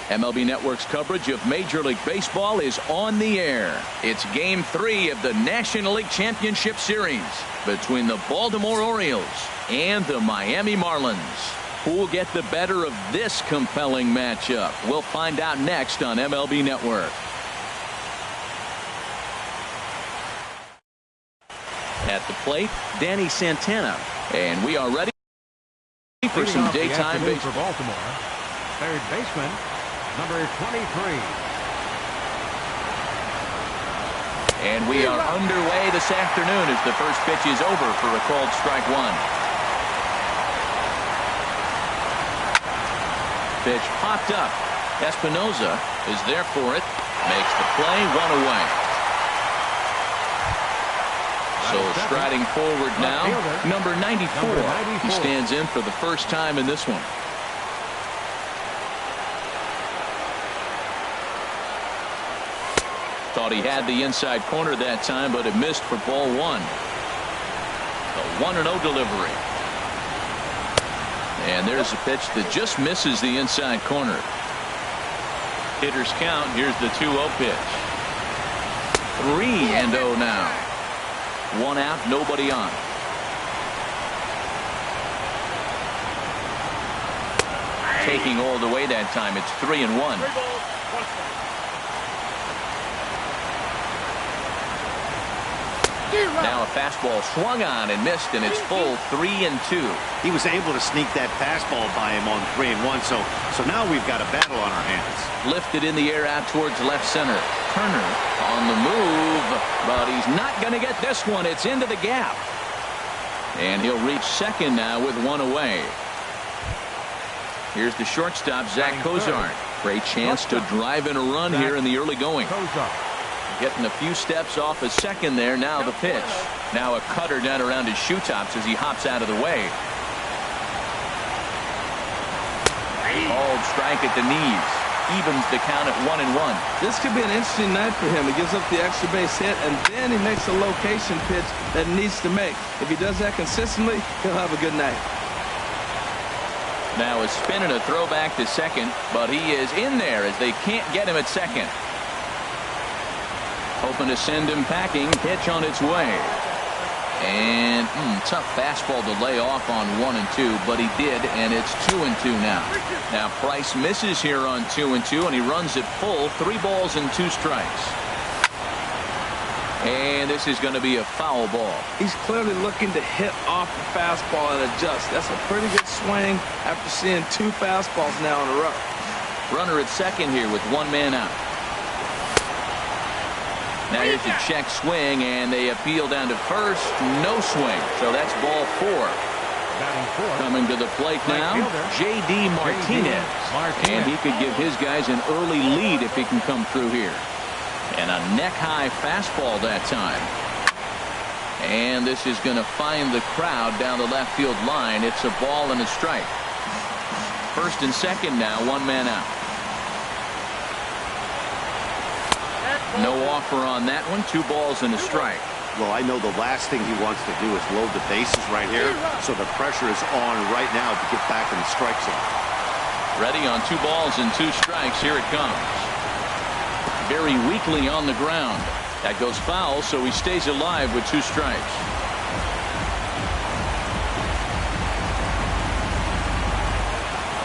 Speaker 1: MLB Network's coverage of Major League Baseball is on the air. It's Game 3 of the National League Championship Series between the Baltimore Orioles and the Miami Marlins. Who will get the better of this compelling matchup? We'll find out next on MLB Network. At the plate, Danny Santana. And we are ready for some daytime baseball.
Speaker 2: For Baltimore, third baseman, number 23.
Speaker 1: And we are underway this afternoon as the first pitch is over for a called strike one. Pitch popped up. Espinosa is there for it. Makes the play, one away. So striding forward now, number 94. He stands in for the first time in this one. Thought he had the inside corner that time, but it missed for ball one. The 1-0 delivery. And there's a pitch that just misses the inside corner. Hitters count. Here's the 2-0 pitch. 3-0 now. One out, nobody on. Taking all the way that time. It's 3-1. Now a fastball swung on and missed, and it's full 3-2.
Speaker 3: He was able to sneak that fastball by him on 3-1. So now we've got a battle on our hands.
Speaker 1: Lifted in the air out towards left center. Turner on the move, but he's not going to get this one. It's into the gap. And he'll reach second now with one away. Here's the shortstop, Zach Cozart. Great chance to drive in a run here in the early going. Getting a few steps off his second there. Now the pitch. Now a cutter down around his shoe tops as he hops out of the way. Called strike at the knees. Evens the count at 1-1.
Speaker 4: This could be an interesting night for him. He gives up the extra base hit, and then he makes a location pitch that he needs to make. If he does that consistently, he'll have a good night.
Speaker 1: Now a spin and a throwback to second, but he is in there as they can't get him at second. Hoping to send him packing. Pitch on its way. And tough fastball to lay off on 1-2, but he did, and it's 2-2 now. Now Price misses here on 2-2, and he runs it full. 3 balls and 2 strikes. And this is going to be a foul ball.
Speaker 4: He's clearly looking to hit off the fastball and adjust. That's a pretty good swing after seeing 2 fastballs now in a row.
Speaker 1: Runner at second here with 1 man out. Now here's a check swing, and they appeal down to first. No swing. So that's ball 4. Coming to the plate now, J.D. Martinez. And he could give his guys an early lead if he can come through here. And a neck-high fastball that time. And this is going to find the crowd down the left field line. It's a ball and a strike. First and second now, 1 man out. No offer on that one. 2 balls and a strike.
Speaker 3: Well, I know the last thing he wants to do is load the bases right here. So the pressure is on right now to get back in the strike zone.
Speaker 1: Ready on 2 balls and 2 strikes. Here it comes. Very weakly on the ground. That goes foul, so he stays alive with 2 strikes.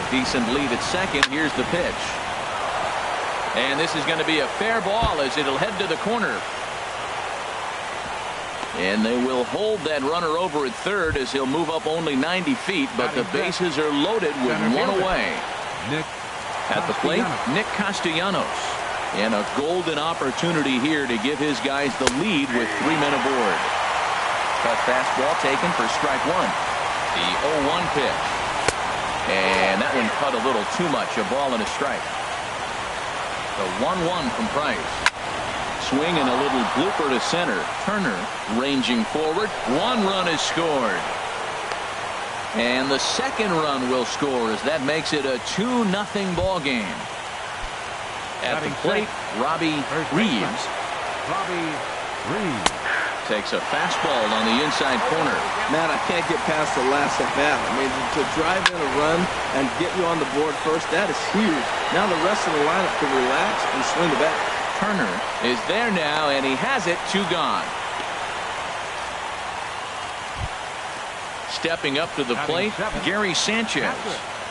Speaker 1: A decent lead at second. Here's the pitch. And this is going to be a fair ball as it'll head to the corner. And they will hold that runner over at third as he'll move up only 90 feet, but the bases are loaded with 1 away. At the plate, Nick Castellanos. And a golden opportunity here to give his guys the lead with 3 men aboard. Cut fastball taken for strike 1. The 0-1 pitch. And that one cut a little too much. A ball and a strike. The 1-1 from Price. Swing and a little blooper to center. Turner ranging forward. 1 run is scored. And the second run will score as that makes it a 2-0 ball game. At the plate, Robbie Reeves. Takes a fastball on the inside corner.
Speaker 4: Man, I can't get past the last at bat. I mean, to drive in a run and get you on the board first, that is huge. Now the rest of the lineup can relax and swing the bat.
Speaker 1: Turner is there now, and he has it. 2 gone. Stepping up to the plate, Gary Sanchez.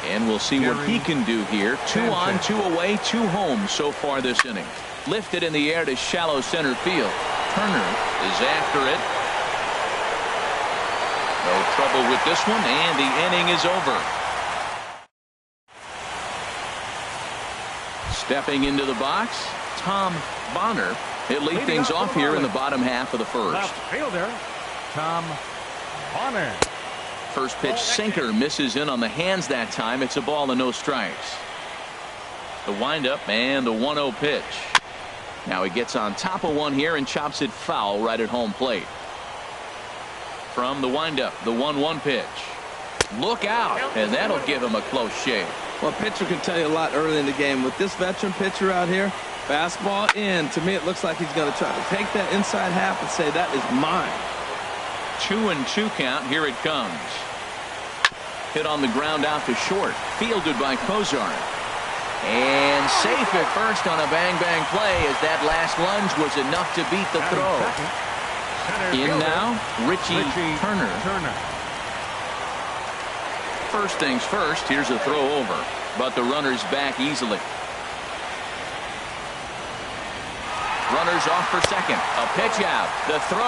Speaker 1: And we'll see what he can do here. 2 on, 2 away, 2 home so far this inning. Lifted in the air to shallow center field. Turner is after it. No trouble with this one, and the inning is over. Stepping into the box, Tom Bonner. He'll lead things off here in the bottom half of the first.
Speaker 2: Left fielder, Tom Bonner.
Speaker 1: First pitch sinker misses in on the hands that time. It's a ball and no strikes. The windup and the 1-0 pitch. Now he gets on top of one here and chops it foul right at home plate. From the windup, the 1-1 pitch. Look out, and that'll give him a close shave.
Speaker 4: Well, a pitcher can tell you a lot early in the game. With this veteran pitcher out here, fastball in. To me, it looks like he's going to try to take that inside half and say, that is mine.
Speaker 1: 2-2 count. Here it comes. Hit on the ground out to short. Fielded by Kozar. And safe at first on a bang-bang play, as that last lunge was enough to beat the throw. In now, Richie Turner. First things first, here's a throw over. But the runner's back easily. Runners off for second. A pitch out. The throw.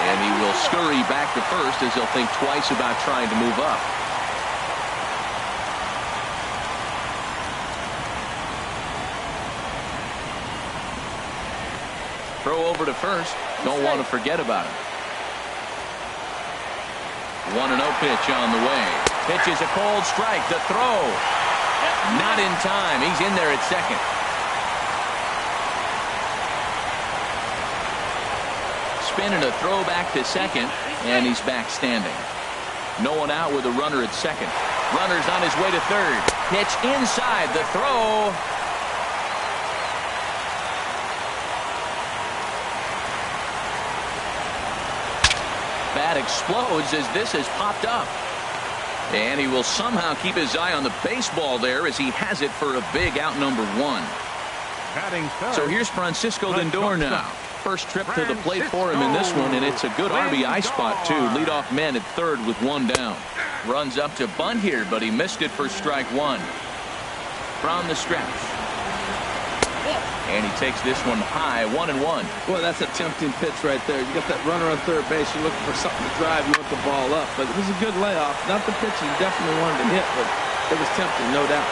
Speaker 1: And he will scurry back to first as he'll think twice about trying to move up. Throw over to first. Don't want to forget about it. 1-0 pitch on the way. Pitch is a cold strike. The throw. Not in time. He's in there at second. Spinning a throw back to second, and he's back standing. No one out with a runner at second. Runner's on his way to third. Pitch inside. The throw. Bat explodes as this has popped up. And he will somehow keep his eye on the baseball there as he has it for a big out number 1. So here's Francisco Lindor now. First trip to the plate for him in this one, and it's a good RBI spot too. Leadoff man at third with 1 down. Runs up to bunt here, but he missed it for strike 1. From the stretch. And he takes this one high, 1-1.
Speaker 4: Well, that's a tempting pitch right there. You got that runner on third base. You're looking for something to drive. You want the ball up. But it was a good layoff. Not the pitch he definitely wanted to hit, but it was tempting, no doubt.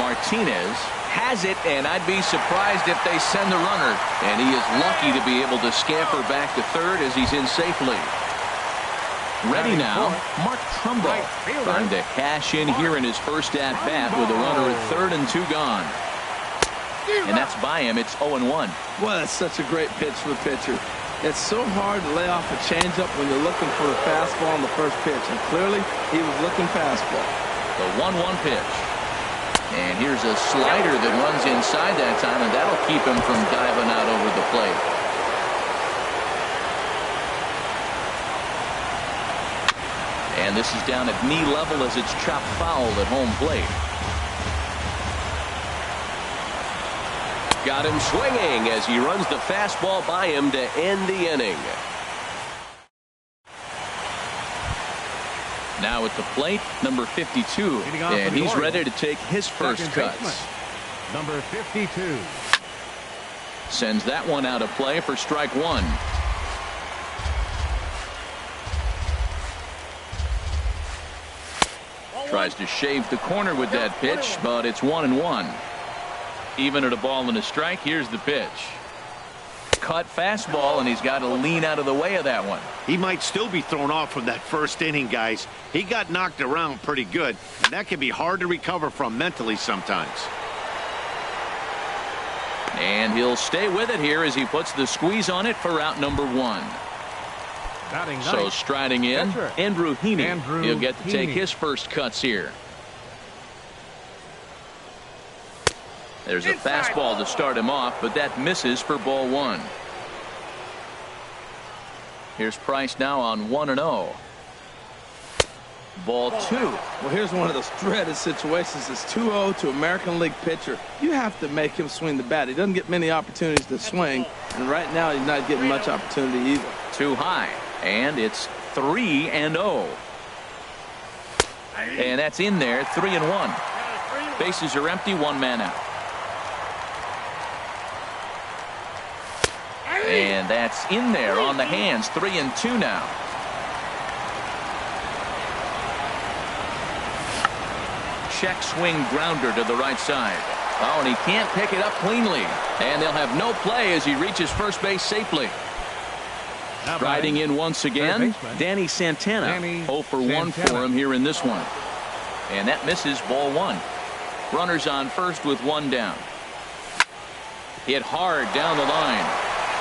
Speaker 1: Martinez has it, and I'd be surprised if they send the runner. And he is lucky to be able to scamper back to third as he's in safely. Ready now, Mark Trumbo. Trying to cash in here in his first at-bat with a runner at third and 2 gone. And that's by him. It's 0-1.
Speaker 4: Boy, that's such a great pitch for a pitcher. It's so hard to lay off a changeup when you're looking for a fastball on the first pitch. And clearly, he was looking fastball.
Speaker 1: The 1-1 pitch. And here's a slider that runs inside that time, and that'll keep him from diving out over the plate. And this is down at knee level as it's chopped foul at home plate.
Speaker 5: Got him swinging as he runs the fastball by him to end the inning.
Speaker 1: Now at the plate, number 52, and he's ready to take his first cuts.
Speaker 2: Number 52.
Speaker 1: Sends that one out of play for strike 1. Tries to shave the corner with that pitch, but it's 1-1. Even at a ball and a strike, here's the pitch. Cut fastball, and he's got to lean out of the way of that one.
Speaker 3: He might still be thrown off from that first inning, guys. He got knocked around pretty good, and that can be hard to recover from mentally sometimes.
Speaker 1: And he'll stay with it here as he puts the squeeze on it for out number 1. So striding in, Andrew Heaney. He'll get to take his first cuts here. There's a fastball to start him off, but that misses for ball 1. Here's Price now on 1-0. Ball 2.
Speaker 4: Well, here's one of those dreaded situations. It's 2-0 to American League pitcher. You have to make him swing the bat. He doesn't get many opportunities to swing, and right now he's not getting much opportunity either.
Speaker 1: Too high, and it's 3-0. And that's in there, 3-1. Bases are empty, one man out. And that's in there on the hands, 3-2 now. Check swing grounder to the right side. Oh, and he can't pick it up cleanly. And they'll have no play as he reaches first base safely. Riding in once again, Danny Santana. 0 for 1 for him here in this one. And that misses, ball 1. Runners on first with 1 down. Hit hard down the line.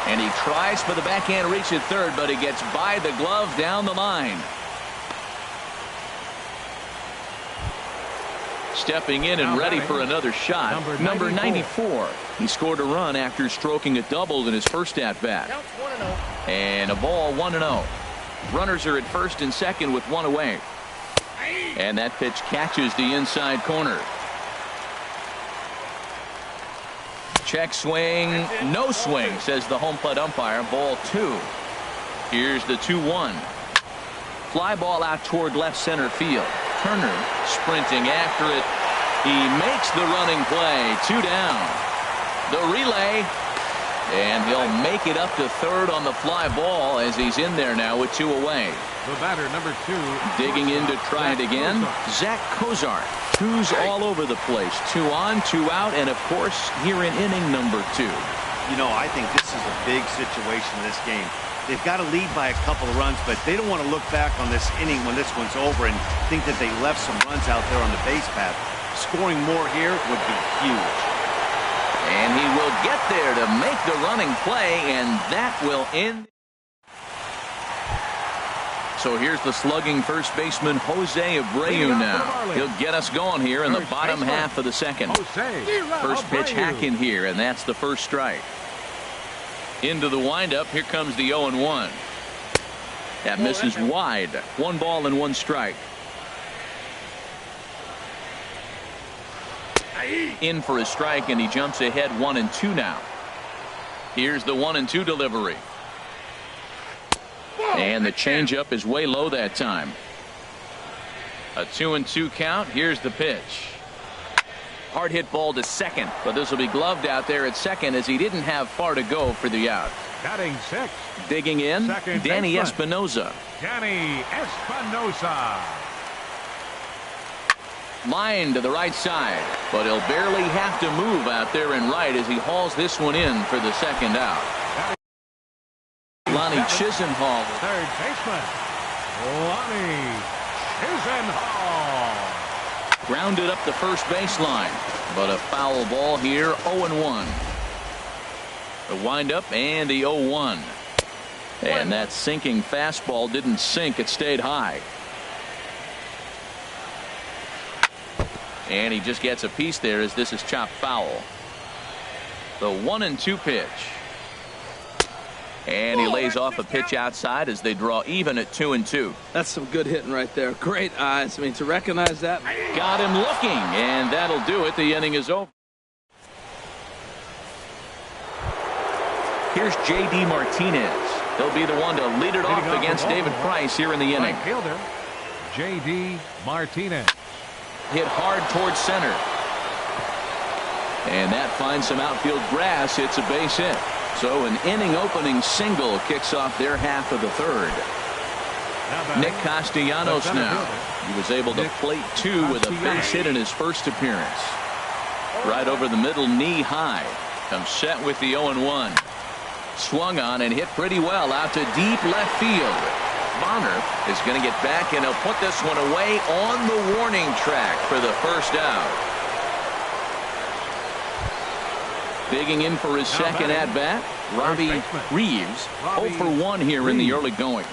Speaker 1: And he tries for the backhand reach at third, but he gets by the glove down the line. Stepping in and ready for another shot, number 94. He scored a run after stroking a double in his first at-bat. And a ball, 1-0. Runners are at first and second with 1 away. And that pitch catches the inside corner. Check swing, no swing, says the home plate umpire. Ball 2. Here's the 2-1. Fly ball out toward left center field. Turner sprinting after it. He makes the running play. 2 down. The relay. And he'll make it up to third on the fly ball as he's in there now with 2 away.
Speaker 2: The batter, number 2.
Speaker 1: Digging in to try it again. Zach Kozar. 2's all over the place. 2 on, 2 out, and of course here in inning number 2.
Speaker 3: You know, I think this is a big situation in this game. They've got to lead by a couple of runs, but they don't want to look back on this inning when this one's over and think that they left some runs out there on the base path. Scoring more here would be huge.
Speaker 1: And he will get there to make the running play, and that will end. So here's the slugging first baseman Jose Abreu now. He'll get us going here in the bottom half of the second. First pitch hacking here, and that's the first strike. Into the windup, here comes the 0-1. That misses wide. 1 ball and 1 strike. In for a strike, and he jumps ahead 1-2 now. Here's the 1-2 delivery. And the changeup is way low that time. A 2-2 count. Here's the pitch. Hard hit ball to second, but this will be gloved out there at second as he didn't have far to go for the out.
Speaker 2: Batting 6.
Speaker 1: Digging in, Danny Espinosa.
Speaker 2: Danny Espinosa.
Speaker 1: Line to the right side, but he'll barely have to move out there and right as he hauls this one in for the second out. Lonnie Chisenhall.
Speaker 2: Third baseman, Lonnie Chisenhall.
Speaker 1: Grounded up the first baseline, but a foul ball here, 0-1. The windup and the 0-1. And that sinking fastball didn't sink, it stayed high. And he just gets a piece there as this is chopped foul. The 1-2 pitch. And he lays off a pitch outside as they draw even at 2-2.
Speaker 4: That's some good hitting right there. Great eyes. I mean, to recognize that.
Speaker 1: Got him looking, and that'll do it. The inning is over. Here's J.D. Martinez. He'll be the one to lead it off against David Price here in the inning.
Speaker 2: Right fielder, J.D. Martinez.
Speaker 1: Hit hard towards center. And that finds some outfield grass. It's a base hit. So an inning opening single kicks off their half of the third. Nick Castellanos now. He was able to plate 2 with a base hit in his first appearance. Right over the middle, knee high. Comes set with the 0-1. Swung on and hit pretty well out to deep left field. Bonner is going to get back, and he'll put this one away on the warning track for the first out. Digging in for his second at-bat, Robbie Reeves. 0 for 1 here in the early going.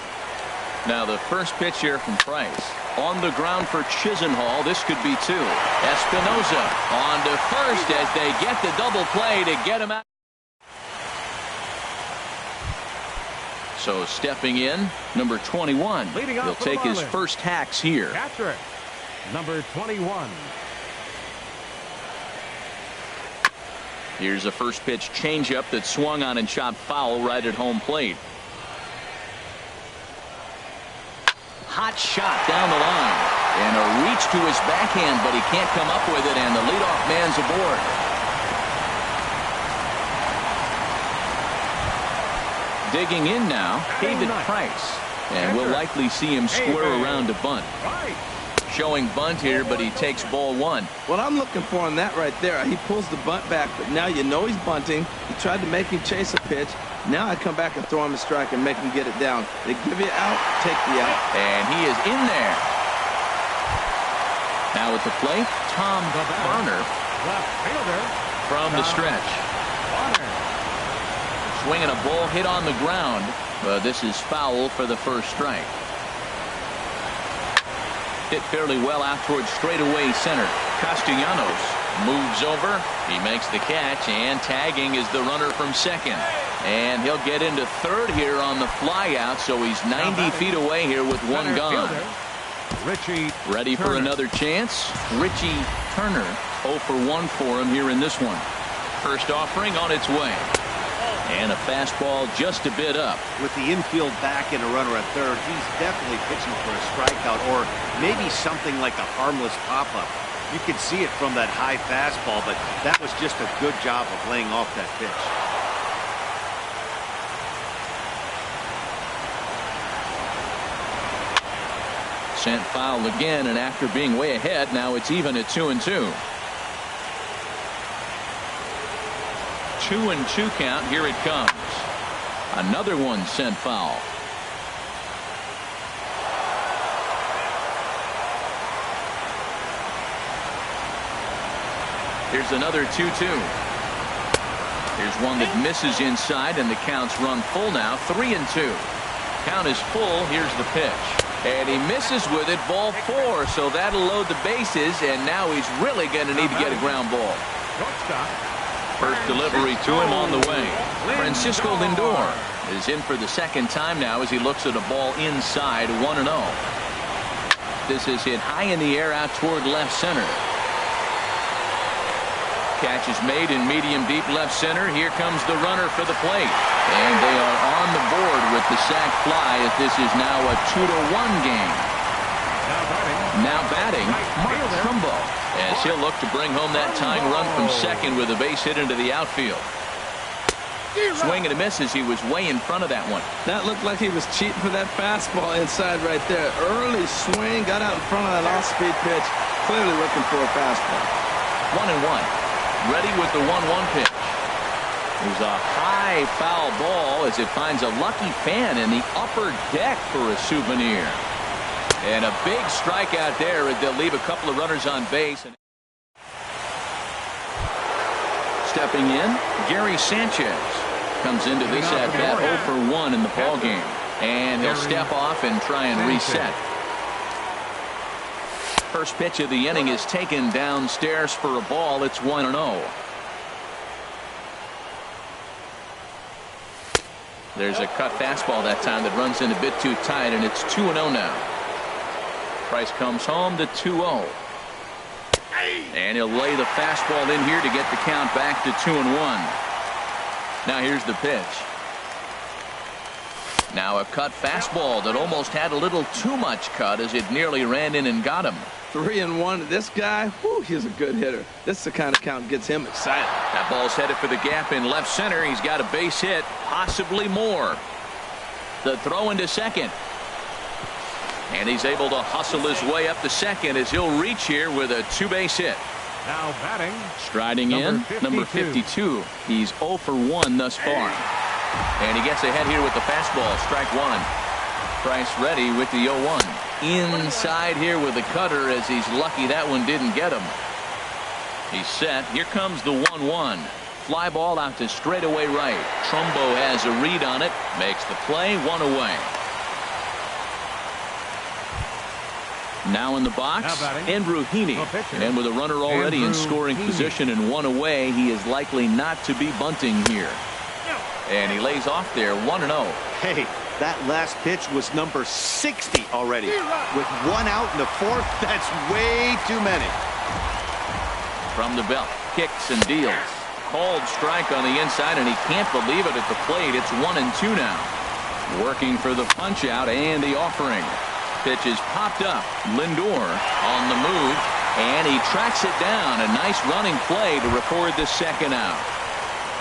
Speaker 1: Now the first pitch here from Price. On the ground for Chisenhall. This could be 2. Espinosa on to first as they get the double play to get him out. So stepping in, number 21. He'll take his first hacks here.
Speaker 2: Catcher, number 21.
Speaker 1: Here's a first pitch changeup that swung on and chopped foul right at home plate. Hot shot down the line. And a reach to his backhand, but he can't come up with it, and the leadoff man's aboard. Digging in now, David Price. And we'll likely see him square around to bunt. Showing bunt here, but he takes ball one.
Speaker 4: What I'm looking for on that right there, he pulls the bunt back, but now you know he's bunting. He tried to make him chase a pitch. Now I come back and throw him a strike and make him get it down. They give you out, take the out.
Speaker 1: And he is in there. Now at the plate, Tom Garner
Speaker 2: Left fielder
Speaker 1: from the stretch. Swinging a ball hit on the ground, but this is foul for the first strike. Hit fairly well out towards straightaway center. Castellanos moves over. He makes the catch, and tagging is the runner from second. And he'll get into third here on the fly out, so he's 90 feet away here with one gone. Ready for another chance. Richie Turner 0 for 1 for him here in this one. First offering on its way. And a fastball just a bit up.
Speaker 3: With the infield back and a runner at third, he's definitely pitching for a strikeout or maybe something like a harmless pop-up. You can see it from that high fastball, but that was just a good job of laying off that pitch.
Speaker 1: Sent foul again, and after being way ahead, now it's even at 2-2. 2-2 count. Here it comes. Another one sent foul. Here's another 2-2. Here's one that misses inside, and the count's run full now. 3-2. Count is full. Here's the pitch. And he misses with it. Ball 4. So that'll load the bases, and now he's really going to need to get a ground ball. First delivery to him on the way. Francisco Lindor is in for the second time now as he looks at a ball inside. 1-0. This is hit high in the air out toward left center. Catch is made in medium deep left center. Here comes the runner for the plate. And they are on the board with the sac fly as this is now a 2-1 game. Now batting, Mark Trumbo, as he'll look to bring home that tying run from second with a base hit into the outfield. Swing and a miss as he was way in front of that one.
Speaker 4: That looked like he was cheating for that fastball inside right there. Early swing, got out in front of that off-speed pitch. Clearly looking for a fastball.
Speaker 1: 1-1. Ready with the 1-1 pitch. There's a high foul ball as it finds a lucky fan in the upper deck for a souvenir. And a big strikeout there as they'll leave a couple of runners on base. Stepping in, Gary Sanchez comes into this at bat 0 for 1 in the ball game. And he'll step off and try and reset. First pitch of the inning is taken downstairs for a ball. It's 1-0. There's a cut fastball that time that runs in a bit too tight, and it's 2-0 now. Price comes home to 2-0. And he'll lay the fastball in here to get the count back to 2-1. Now here's the pitch. Now a cut fastball that almost had a little too much cut as it nearly ran in and got him.
Speaker 4: 3-1. This guy, whew, he's a good hitter. This is the kind of count that gets him excited.
Speaker 1: That ball's headed for the gap in left center. He's got a base hit, possibly more. The throw into second. And he's able to hustle his way up to second as he'll reach here with a 2-base hit.
Speaker 2: Now batting.
Speaker 1: Striding number 52. He's 0 for 1 thus far. And he gets ahead here with the fastball. Strike one. Price ready with the 0-1. Inside here with the cutter as he's lucky that one didn't get him. He's set. Here comes the 1-1. Fly ball out to straightaway right. Trumbo has a read on it. Makes the play. 1 away. Now in the box, Andrew Heaney. And with a runner already in scoring position and 1 away, he is likely not to be bunting here. And he lays off there. 1-0.
Speaker 3: Hey, That last pitch was number 60 already. With 1 out in the 4th, that's way too many.
Speaker 1: From the belt, kicks and deals. Called strike on the inside, and he can't believe it at the plate. It's 1-2 now. Working for the punch out and the offering. Pitch is popped up. Lindor on the move, and he tracks it down. A nice running play to record the second out.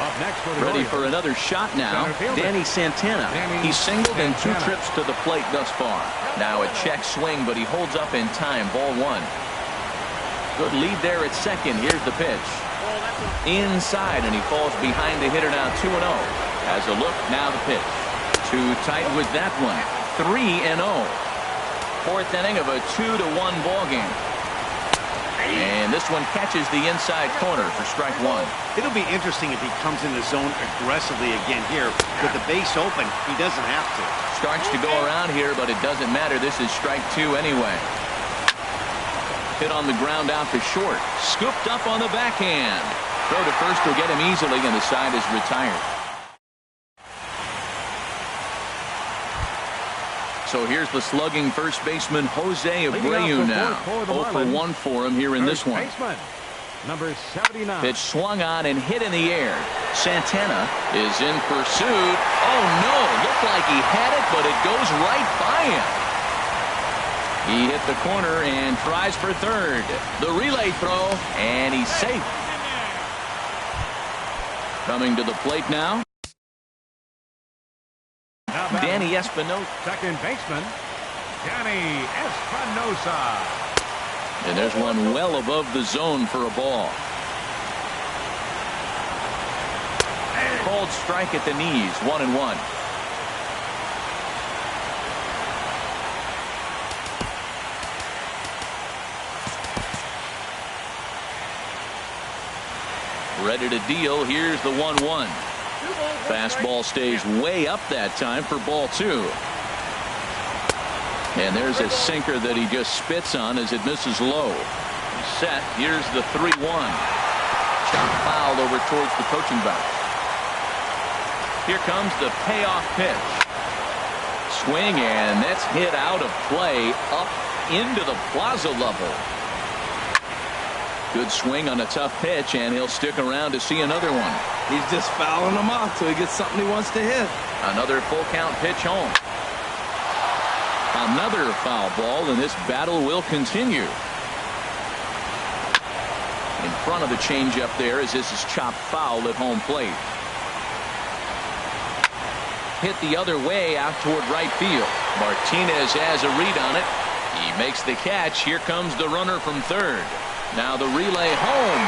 Speaker 2: Up next for the
Speaker 1: Ready for another shot now. Danny Santana. He's singled in 2 trips to the plate thus far. Now a check swing, but he holds up in time. Ball 1. Good lead there at second. Here's the pitch. Inside, and he falls behind the hitter now. 2-0. Has a look. Now the pitch. Too tight with that one. 3-0. 4th inning of a 2-1 ball game. And this one catches the inside corner for strike 1.
Speaker 3: It'll be interesting if he comes in the zone aggressively again here. With the base open, he doesn't have to.
Speaker 1: Starts to go around here, but it doesn't matter. This is strike 2 anyway. Hit on the ground out to short. Scooped up on the backhand. Throw to first will get him easily, and the side is retired. So here's the slugging first baseman Jose Abreu now. 0 for 1 for him here in this one.
Speaker 2: Number 79.
Speaker 1: Pitch swung on and hit in the air. Santana is in pursuit. Oh no, looked like he had it, but it goes right by him. He hit the corner and tries for third. The relay throw, and he's safe. Coming to the plate now, Danny Espinosa.
Speaker 2: Second baseman, Danny Espinosa.
Speaker 1: And there's one well above the zone for a ball. Called strike at the knees. 1-1. Ready to deal. Here's the 1-1. Fastball stays way up that time for ball 2. And there's a sinker that he just spits on as it misses low. Set. Here's the 3-1. Shot fouled over towards the coaching box. Here comes the payoff pitch. Swing, and that's hit out of play up into the plaza level. Good swing on a tough pitch, and he'll stick around to see another one.
Speaker 4: He's just fouling them off till he gets something he wants to hit.
Speaker 1: Another full count pitch home. Another foul ball, and this battle will continue. In front of the changeup there as this is chopped foul at home plate. Hit the other way out toward right field. Martinez has a read on it. He makes the catch. Here comes the runner from third. Now the relay home,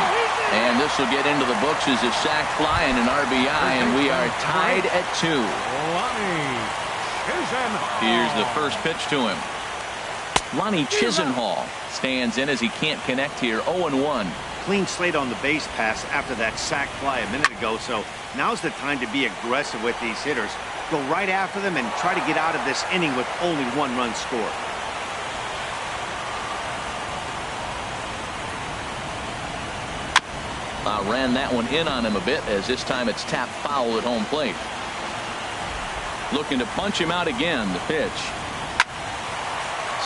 Speaker 1: and this will get into the books as a sac fly and an RBI, and we are tied at 2. Here's the first pitch to him. Lonnie Chisenhall stands in as he can't connect here. 0-1.
Speaker 3: Clean slate on the base pass after that sac fly a minute ago, so now's the time to be aggressive with these hitters. Go right after them and try to get out of this inning with only 1 run scored.
Speaker 1: Ran that one in on him a bit as this time it's tapped foul at home plate. Looking to punch him out again. The pitch.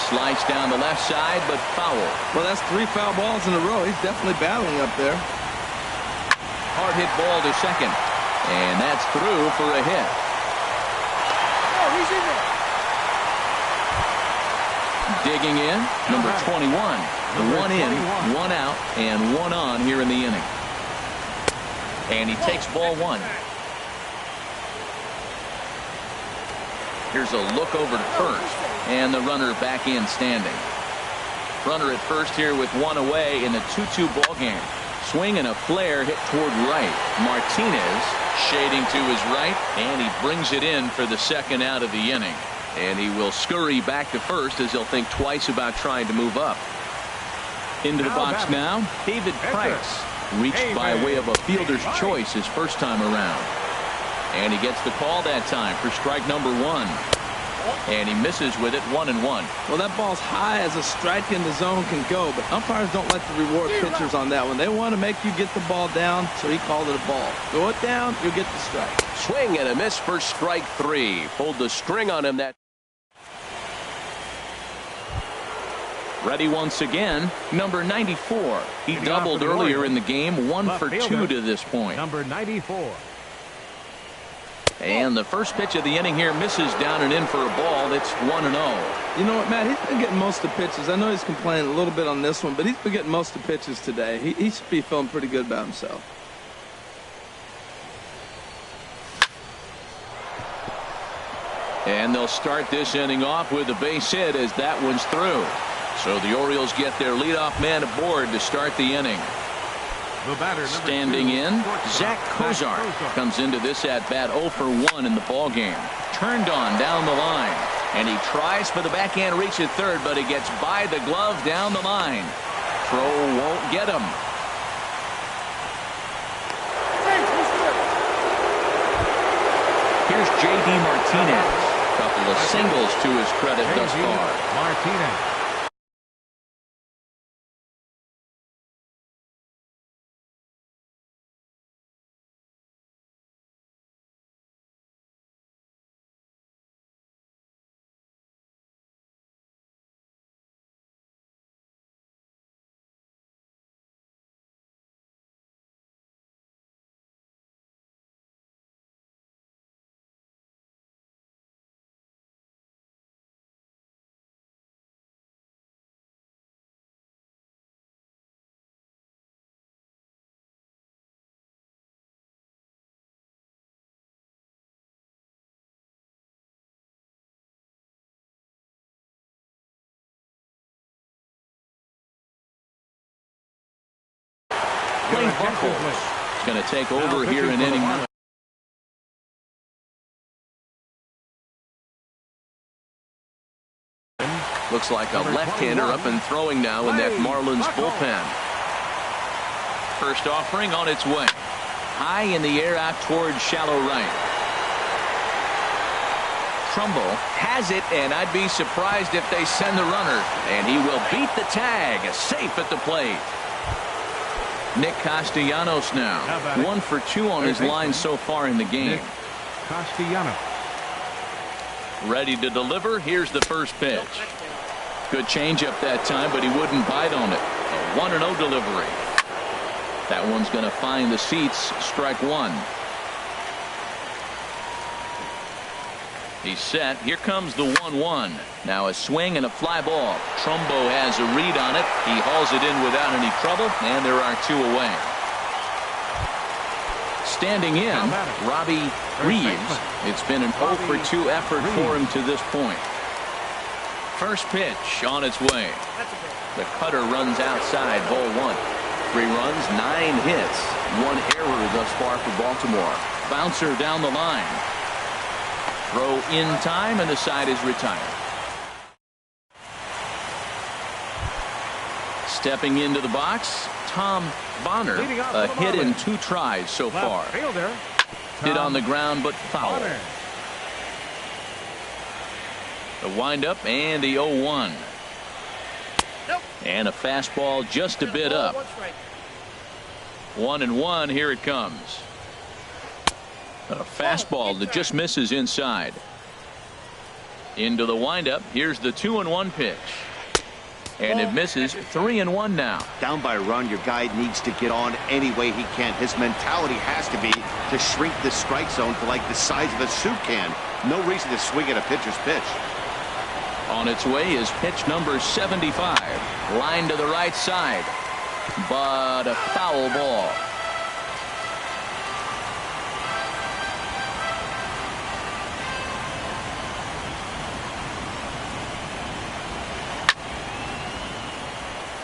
Speaker 1: Slice down the left side, but foul.
Speaker 4: Well, that's 3 foul balls in a row. He's definitely battling up there.
Speaker 1: Hard hit ball to second. And that's through for a hit.
Speaker 6: Oh, he's in there.
Speaker 1: Digging in, number 21. 1 in, 1 out, and 1 on here in the inning. And he takes ball 1. Here's a look over to first, and the runner back in standing. Runner at first here with 1 away in the 2-2 ball game. Swing and a flare hit toward right. Martinez shading to his right, and he brings it in for the second out of the inning. And he will scurry back to first as he'll think twice about trying to move up. Into the box now, David Price. Reached by way of a fielder's choice his first time around. And he gets the call that time for strike number 1. And he misses with it, 1-1.
Speaker 4: Well, that ball's high as a strike in the zone can go, but umpires don't like to reward pitchers on that one. They want to make you get the ball down, so he called it a ball. Go it down, you'll get the strike.
Speaker 5: Swing and a miss for strike 3. Pulled the string on him. That
Speaker 1: ready once again, number 94. He doubled earlier in the game, 1 for 2 to this point.
Speaker 2: Number 94.
Speaker 1: And the first pitch of the inning here misses down and in for a ball. That's 1-0.
Speaker 4: You know what, Matt? He's been getting most of the pitches. I know he's complaining a little bit on this one, but he's been getting most of the pitches today. He should be feeling pretty good about himself.
Speaker 1: And they'll start this inning off with a base hit as that one's through. So the Orioles get their leadoff man aboard to start the inning.
Speaker 2: The batter,
Speaker 1: standing in, Zach Kozar comes into this at-bat 0 for 1 in the ballgame. Turned on down the line, and he tries for the backhand reach at third, but he gets by the glove down the line. Throw won't get him. Here's J.D. Martinez. Couple of singles to his credit thus far.
Speaker 2: Martinez.
Speaker 1: Blaine Buchholz is going to take over here in inning number. Looks like a left-hander up and throwing now in that Marlins bullpen. First offering on its way. High in the air out towards shallow right. Trumbull has it, and I'd be surprised if they send the runner. And he will beat the tag. Safe at the plate. Nick Castellanos now. 1 for 2 on his line so far in the game.
Speaker 2: Castellanos.
Speaker 1: Ready to deliver. Here's the first pitch. Good changeup that time, but he wouldn't bite on it. A 1-0 delivery. That one's going to find the seats. Strike 1. He's set. Here comes the 1-1. Now a swing and a fly ball. Trumbo has a read on it. He hauls it in without any trouble, and there are 2 away. Standing in, Robbie Reeves. It's been an 0 for 2 effort for him to this point. First pitch on its way. The cutter runs outside, ball 1. 3 runs, 9 hits, 1 error thus far for Baltimore. Bouncer down the line. Throw in time, and the side is retired. Stepping into the box, Tom Bonner. A hit in 2 tries so far. Hit on the ground, but foul. The windup and the 0-1. And a fastball just a bit up. 1-1. Here it comes. A fastball that just misses inside. Into the windup. Here's the 2-1 pitch. And it misses. 3-1 now.
Speaker 3: Down by a run, your guy needs to get on any way he can. His mentality has to be to shrink the strike zone to like the size of a soup can. No reason to swing at a pitcher's pitch.
Speaker 1: On its way is pitch number 75. Line to the right side. But a foul ball.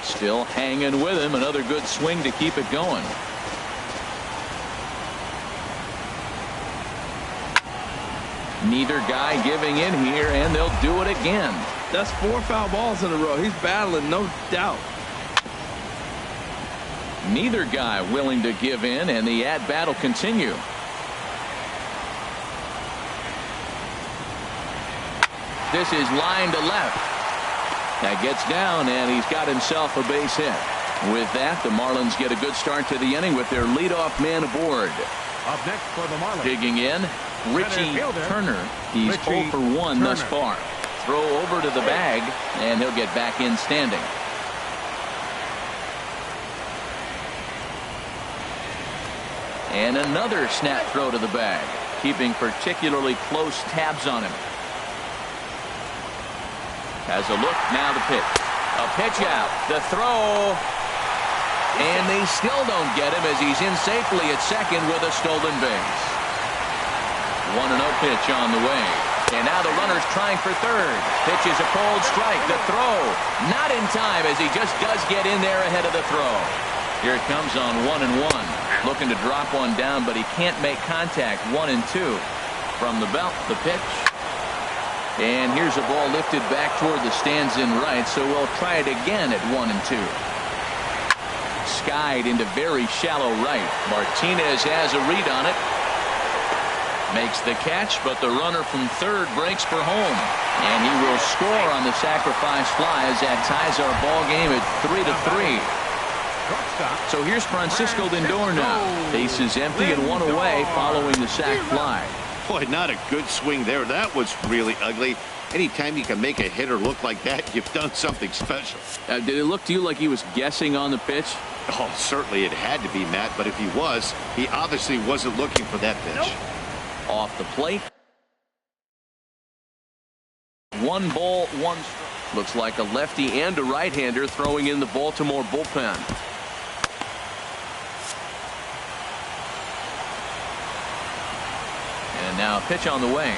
Speaker 1: Still hanging with him. Another good swing to keep it going. Neither guy giving in here, and they'll do it again.
Speaker 4: That's 4 foul balls in a row. He's battling, no doubt.
Speaker 1: Neither guy willing to give in, and the at-bat will continue. This is line to left. That gets down, and he's got himself a base hit. With that, the Marlins get a good start to the inning with their leadoff man aboard.
Speaker 2: Up next for the Marlins.
Speaker 1: Digging in, Richie Turner. He's 0 for 1 thus far. Throw over to the bag, and he'll get back in standing. And another snap throw to the bag, keeping particularly close tabs on him. Has a look, now the pitch. A pitch out, the throw, and they still don't get him as he's in safely at second with a stolen base. 1-0 pitch on the way. And now the runner's trying for third. Pitch is a cold strike. The throw not in time as he just does get in there ahead of the throw. Here it comes on 1-1. Looking to drop one down, but he can't make contact. 1-2 from the belt. The pitch. And here's a ball lifted back toward the stands in right, so we'll try it again at 1-2. Skied into very shallow right. Martinez has a read on it. Makes the catch, but the runner from third breaks for home. And he will score on the sacrifice fly as that ties our ball game at 3-3. So here's Francisco Lindor now. Base is empty and one away following the sac fly.
Speaker 3: Boy, not a good swing there. That was really ugly. Anytime you can make a hitter look like that, you've done something special.
Speaker 1: Did it look to you like he was guessing on the pitch?
Speaker 3: Oh, certainly it had to be, Matt, but if he was, he obviously wasn't looking for that pitch.
Speaker 1: Off the plate. 1 ball, 1 strike. Looks like a lefty and a right-hander throwing in the Baltimore bullpen. And now a pitch on the way.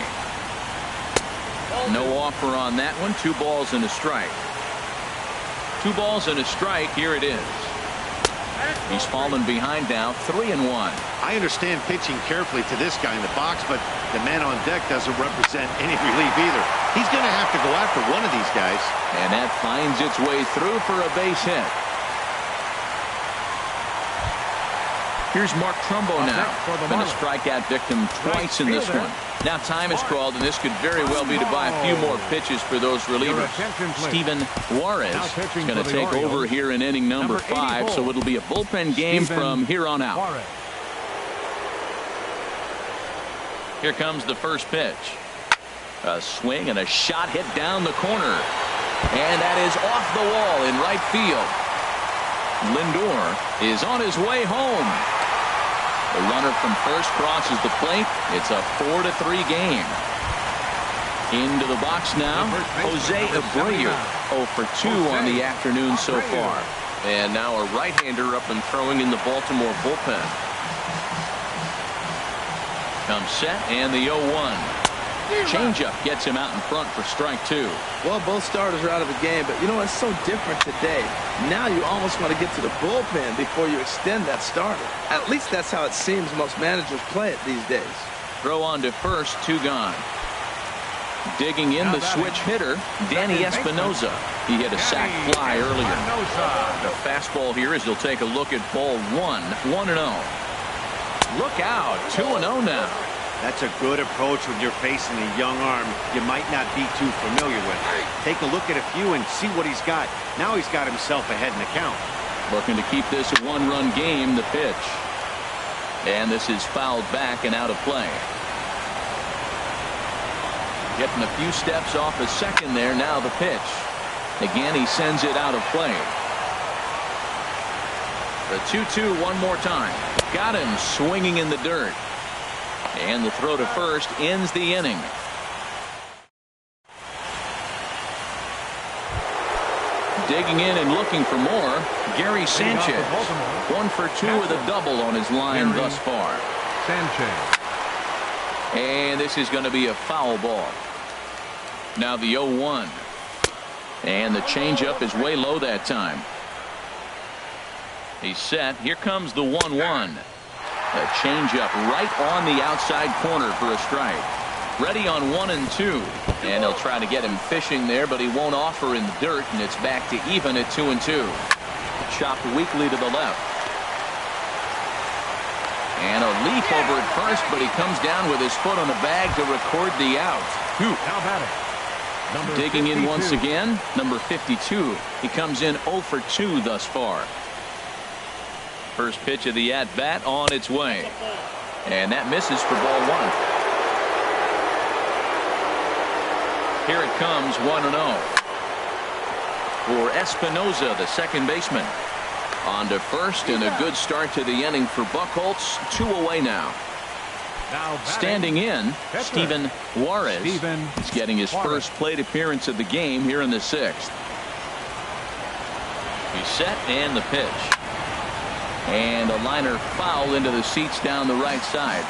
Speaker 1: No offer on that one. 2 balls and a strike. 2 balls and a strike. Here it is. He's fallen behind now, 3-1.
Speaker 3: I understand pitching carefully to this guy in the box, but the man on deck doesn't represent any relief either. He's going to have to go after one of these guys.
Speaker 1: And that finds its way through for a base hit. Here's Mark Trumbo now. Been a strikeout victim twice in this one. Now time is called, and this could very well be to buy a few more pitches for those relievers. Steven Juarez is going to take over here in inning number 5, so it'll be a bullpen game from here on out. Here comes the first pitch. A swing and a shot hit down the corner. And that is off the wall in right field. Lindor is on his way home. The runner from first crosses the plate. It's a 4-3 game. Into the box now, Jose Abreu, 0 for 2 on the afternoon so far. And now a right-hander up and throwing in the Baltimore bullpen. Comes set, and the 0-1. Changeup gets him out in front for strike 2.
Speaker 4: Well, both starters are out of the game, but you know it's so different today. Now you almost want to get to the bullpen before you extend that starter. At least that's how it seems most managers play it these days.
Speaker 1: Throw on to first, 2 gone. Digging in the switch hitter, Danny Espinosa. He hit a sac fly earlier. The fastball here as he'll take a look at ball 1, 1-0. Look out, 2-0 now.
Speaker 3: That's a good approach when you're facing a young arm you might not be too familiar with. Take a look at a few and see what he's got. Now he's got himself ahead in the count.
Speaker 1: Looking to keep this a 1-run game, the pitch. And this is fouled back and out of play. Getting a few steps off a second there. Now the pitch. Again, he sends it out of play. The 2-2 one more time. Got him swinging in the dirt. And the throw to first ends the inning. Digging in and looking for more, Gary Sanchez. 1 for 2 with a double on his line thus far.
Speaker 2: Sanchez.
Speaker 1: And this is going to be a foul ball. Now the 0-1. And the changeup is way low that time. He's set. Here comes the 1-1. A changeup right on the outside corner for a strike. Ready on 1 and 2. And he'll try to get him fishing there, but he won't offer in the dirt, and it's back to even at 2 and 2. Chopped weakly to the left. And a leap over at first, but he comes down with his foot on the bag to record the out.
Speaker 2: Now batting.
Speaker 1: Digging in once again, number 52. He comes in 0 for 2 thus far. First pitch of the at-bat on its way. And that misses for ball 1. Here it comes, 1-0. For Espinoza, the second baseman. On to first, and a good start to the inning for Buchholz. 2 away now. Standing in, Steven Juarez is getting his first plate appearance of the game here in the 6th. He's set, and the pitch. And a liner foul into the seats down the right side.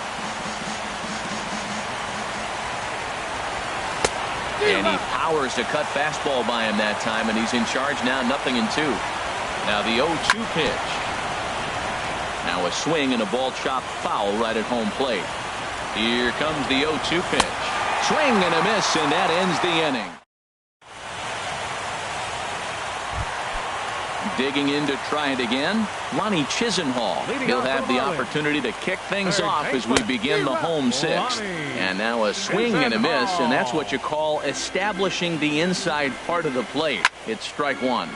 Speaker 1: And he powers to cut fastball by him that time, and he's in charge now, 0-2. Now the 0-2 pitch. Now a swing and a ball chopped foul right at home plate. Here comes the 0-2 pitch. Swing and a miss, and that ends the inning. Digging in to try it again, Lonnie Chisenhall. He'll have the opportunity to kick things off as we begin the home 6th. And now a swing and a miss, and that's what you call establishing the inside part of the plate. It's strike 1.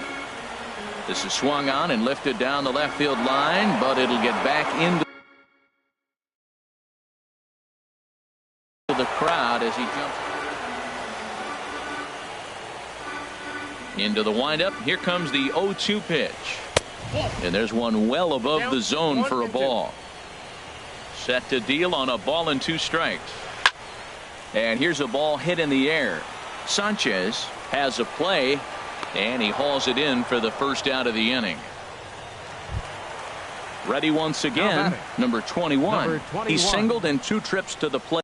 Speaker 1: This is swung on and lifted down the left field line, but it'll get back into the crowd as he jumps into the windup. Here comes the 0-2 pitch, and there's one well above the zone for a ball. Set to deal on a ball and 2 strikes. And here's a ball hit in the air. Sanchez has a play, and he hauls it in for the first out of the inning. Ready once again, number 21. He singled in 2 trips to the plate.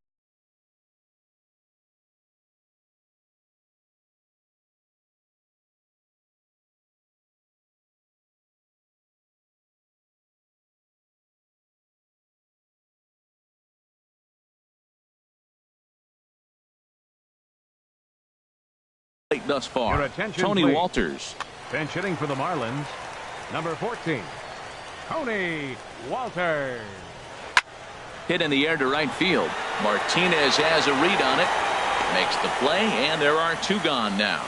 Speaker 1: Thus far, Tony
Speaker 2: please.
Speaker 1: Walters.
Speaker 2: Bench hitting for the Marlins, number 14, Tony Walters.
Speaker 1: Hit in the air to right field. Martinez has a read on it, makes the play, and there are 2 gone now.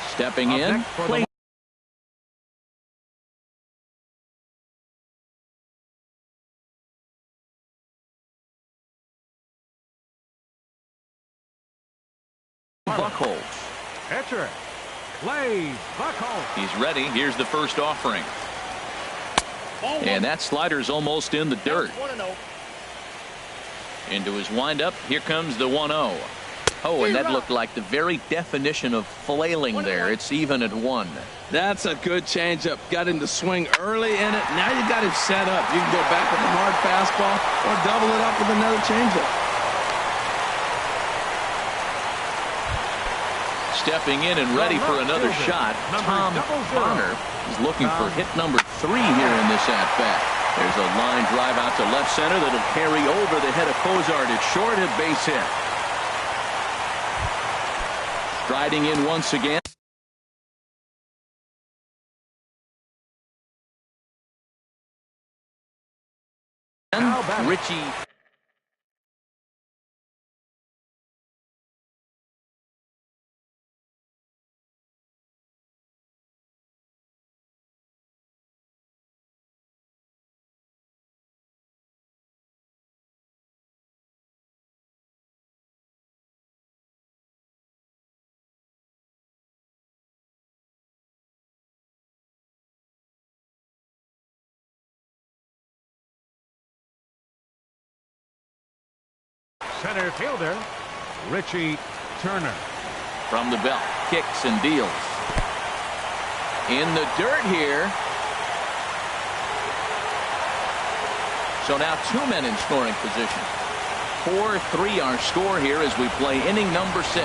Speaker 1: Stepping in, play. Buchholz.
Speaker 2: Pitcher, Clay Buchholz.
Speaker 1: He's ready. Here's the first offering. And that slider's almost in the dirt. Into his windup. Here comes the 1-0. Oh, and that looked like the very definition of flailing there. It's even at 1.
Speaker 4: That's a good changeup. Got him to swing early in it. Now you got him set up. You can go back with a hard fastball or double it up with another changeup.
Speaker 1: Stepping in and ready for another shot, Tom Bonner is looking for hit number 3 here in this at-bat. There's a line drive out to left center that'll carry over the head of Cozart at short, a base hit. Striding in once again. Richie.
Speaker 2: Center fielder, Richie Turner.
Speaker 1: From the belt, kicks and deals. In the dirt here. So now 2 men in scoring position. 4-3 our score here as we play inning number 6.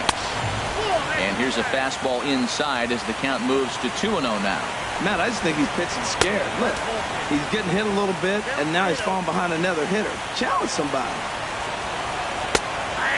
Speaker 1: And here's a fastball inside as the count moves to 2-0 now.
Speaker 4: Matt, I just think he's pitching scared. Look, he's getting hit a little bit, and now he's falling behind another hitter. Challenge somebody.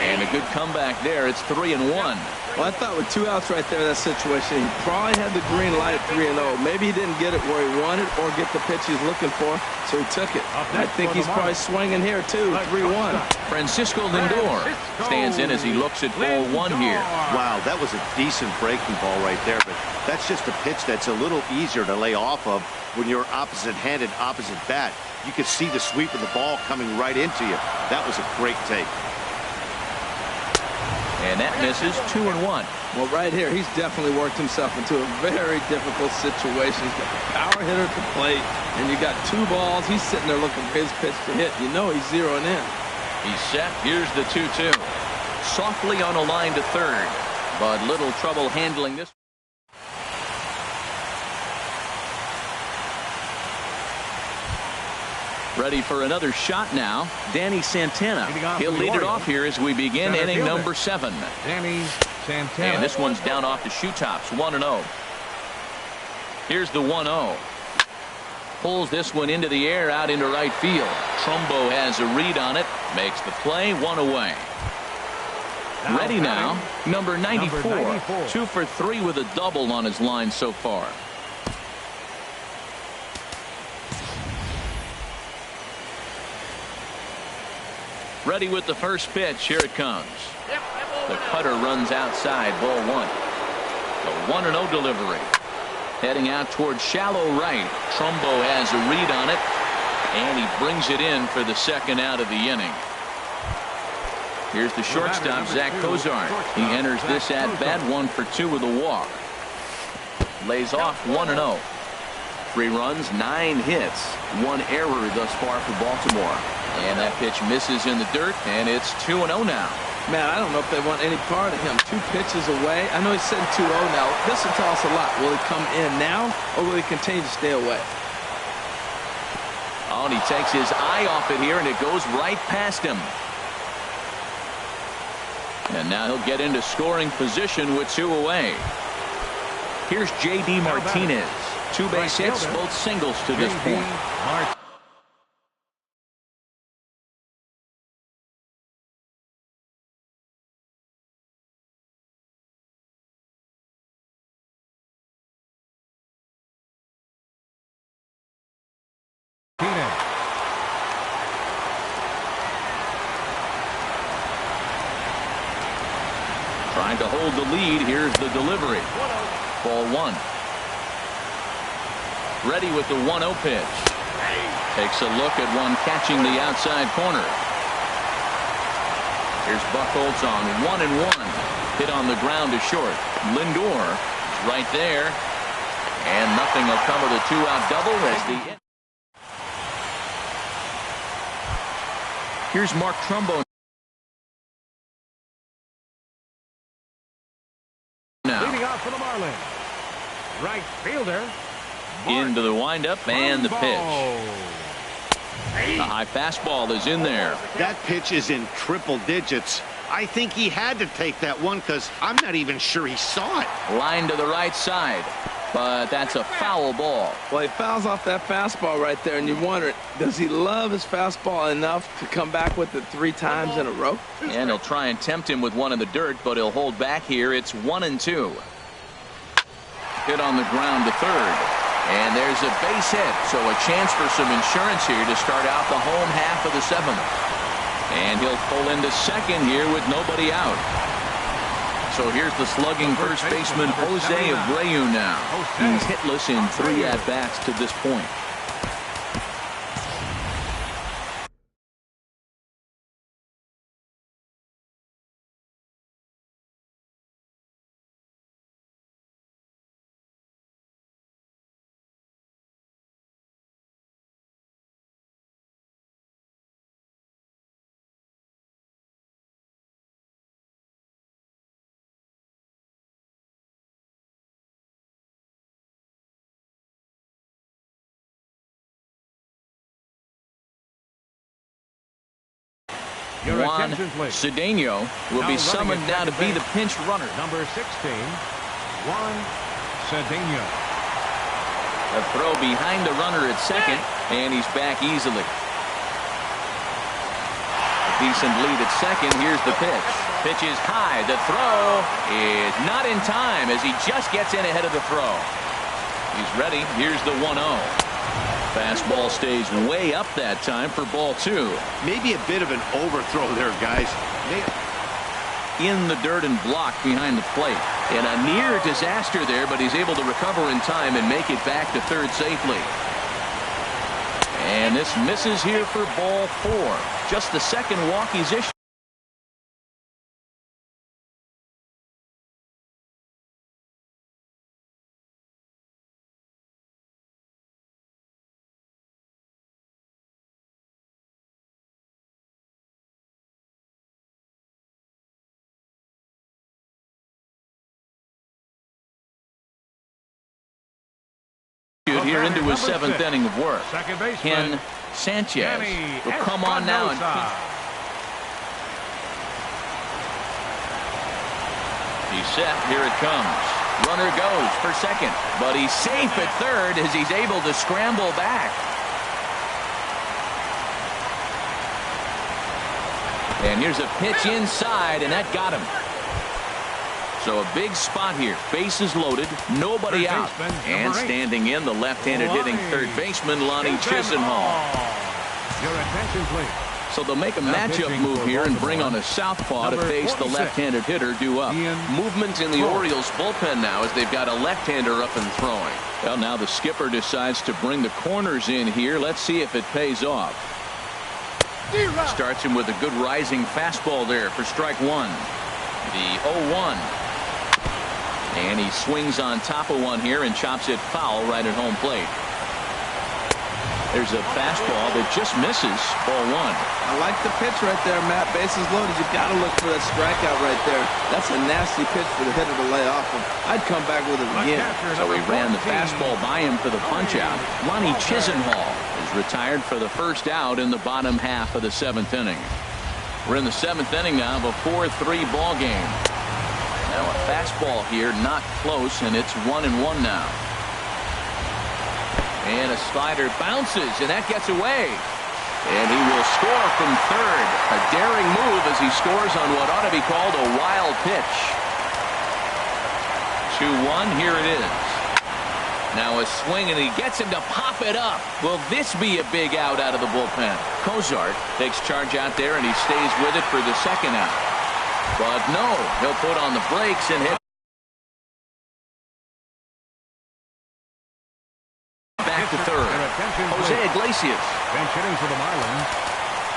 Speaker 1: And a good comeback there. It's 3-1.
Speaker 4: Well, I thought with 2 outs right there in that situation, he probably had the green light at 3-0. Maybe he didn't get it where he wanted or get the pitch he's looking for, so he took it. I think he's probably swinging here, too, 3-1.
Speaker 1: Francisco Lindor stands in as he looks at ball 1 here.
Speaker 3: Wow, that was a decent breaking ball right there, but that's just a pitch that's a little easier to lay off of when you're opposite-handed, opposite bat. You could see the sweep of the ball coming right into you. That was a great take.
Speaker 1: And that misses 2-1.
Speaker 4: Well, right here, he's definitely worked himself into a very difficult situation. He's got the power hitter at the plate, and you got 2 balls. He's sitting there looking for his pitch to hit. You know he's zeroing in.
Speaker 1: He's set. Here's the 2-2. Softly on a line to third, but little trouble handling this. Ready for another shot now. Danny Santana. He'll lead it off here as we begin inning number 7.
Speaker 2: Danny Santana.
Speaker 1: And this one's down off the shoe tops, 1-0. Here's the 1-0. Pulls this one into the air out into right field. Trumbo has a read on it. Makes the play, 1 away. Ready now, number 94. 2 for 3 with a double on his line so far. Ready with the first pitch. Here it comes. The cutter runs outside, ball 1. A 1-0 delivery. Heading out towards shallow right. Trumbo has a read on it, and he brings it in for the second out of the inning. Here's the shortstop, Zach Cozart. He enters this at bat 1 for 2 with a walk. Lays off 1-0. 3 runs, 9 hits, 1 error thus far for Baltimore. And that pitch misses in the dirt, and it's 2-0 now.
Speaker 4: Man, I don't know if they want any part of him. 2 pitches away. I know he's sitting 2-0 now. This will tell us a lot. Will he come in now, or will he continue to stay away?
Speaker 1: Oh, and he takes his eye off it here, and it goes right past him. And now he'll get into scoring position with 2 away. Here's J.D. Martinez. 2 base hits, both singles to this point. Trying to hold the lead. Here's the delivery. Ball 1. Ready with the 1-0 pitch. Takes a look at one catching the outside corner. Here's Buchholz on 1-1. Hit on the ground to short. Lindor is right there. And nothing will come of the 2-out double as the... Here's Mark Trumbo.
Speaker 2: Leading off for the Marlins, right fielder.
Speaker 1: Into the windup and the pitch. The high fastball is in there.
Speaker 3: That pitch is in triple digits. I think he had to take that one because I'm not even sure he saw it.
Speaker 1: Line to the right side, but that's a foul ball.
Speaker 4: Well, he fouls off that fastball right there, and you wonder, does he love his fastball enough to come back with it 3 times in a row?
Speaker 1: And he'll try and tempt him with one in the dirt, but he'll hold back here. It's 1-2. Hit on the ground to third. And there's a base hit, so a chance for some insurance here to start out the home half of the 7th. And he'll pull into second here with nobody out. So here's the slugging first baseman Jose Abreu now. He's hitless in 3 at-bats to this point. Juan Cedeno will be summoned now to be the pinch runner.
Speaker 2: Number 16, Juan Cedeno.
Speaker 1: A throw behind the runner at second, and he's back easily. Decent lead at second. Here's the pitch. Pitch is high. The throw is not in time as he just gets in ahead of the throw. He's ready. Here's the 1-0. Fastball stays way up that time for ball 2.
Speaker 3: Maybe a bit of an overthrow there, guys.
Speaker 1: In the dirt and blocked behind the plate. And a near disaster there, but he's able to recover in time and make it back to third safely. And this misses here for ball 4. Just the second walk he's issued. Here into his 7th inning of work. Ken Sanchez will come on now. He's set. Here it comes. Runner goes for second, but he's safe at third as he's able to scramble back. And here's a pitch inside, and that got him. So a big spot here. Bases loaded, nobody out. And standing in, the left-handed hitting third baseman, Lonnie Chisenhall.
Speaker 2: Your attention, please.
Speaker 1: So they'll make a matchup move here and bring on a southpaw to face the left-handed hitter due up.
Speaker 5: Movement in the Orioles bullpen now as they've got a left-hander up and throwing.
Speaker 1: Well, now the skipper decides to bring the corners in here. Let's see if it pays off. Starts him with a good rising fastball there for strike 1. The 0-1. And he swings on top of one here and chops it foul right at home plate. There's a fastball that just misses ball 1.
Speaker 4: I like the pitch right there, Matt. Bases loaded. You've got to look for that strikeout right there. That's a nasty pitch for the hitter to lay off of. I'd come back with it again.
Speaker 1: So he ran the fastball by him for the punch out. Lonnie Chisenhall is retired for the first out in the bottom half of the 7th inning. We're in the 7th inning now of a 4-3 ball game. Now a fastball here, not close, and it's 1-1 now. And a slider bounces, and that gets away. And he will score from third. A daring move as he scores on what ought to be called a wild pitch. 2-1, here it is. Now a swing, and he gets him to pop it up. Will this be a big out of the bullpen? Cozart takes charge out there, and he stays with it for the second out. But no, he'll put on the brakes and hit back to third. Jose Iglesias.
Speaker 2: Bench hitting for the Marlins.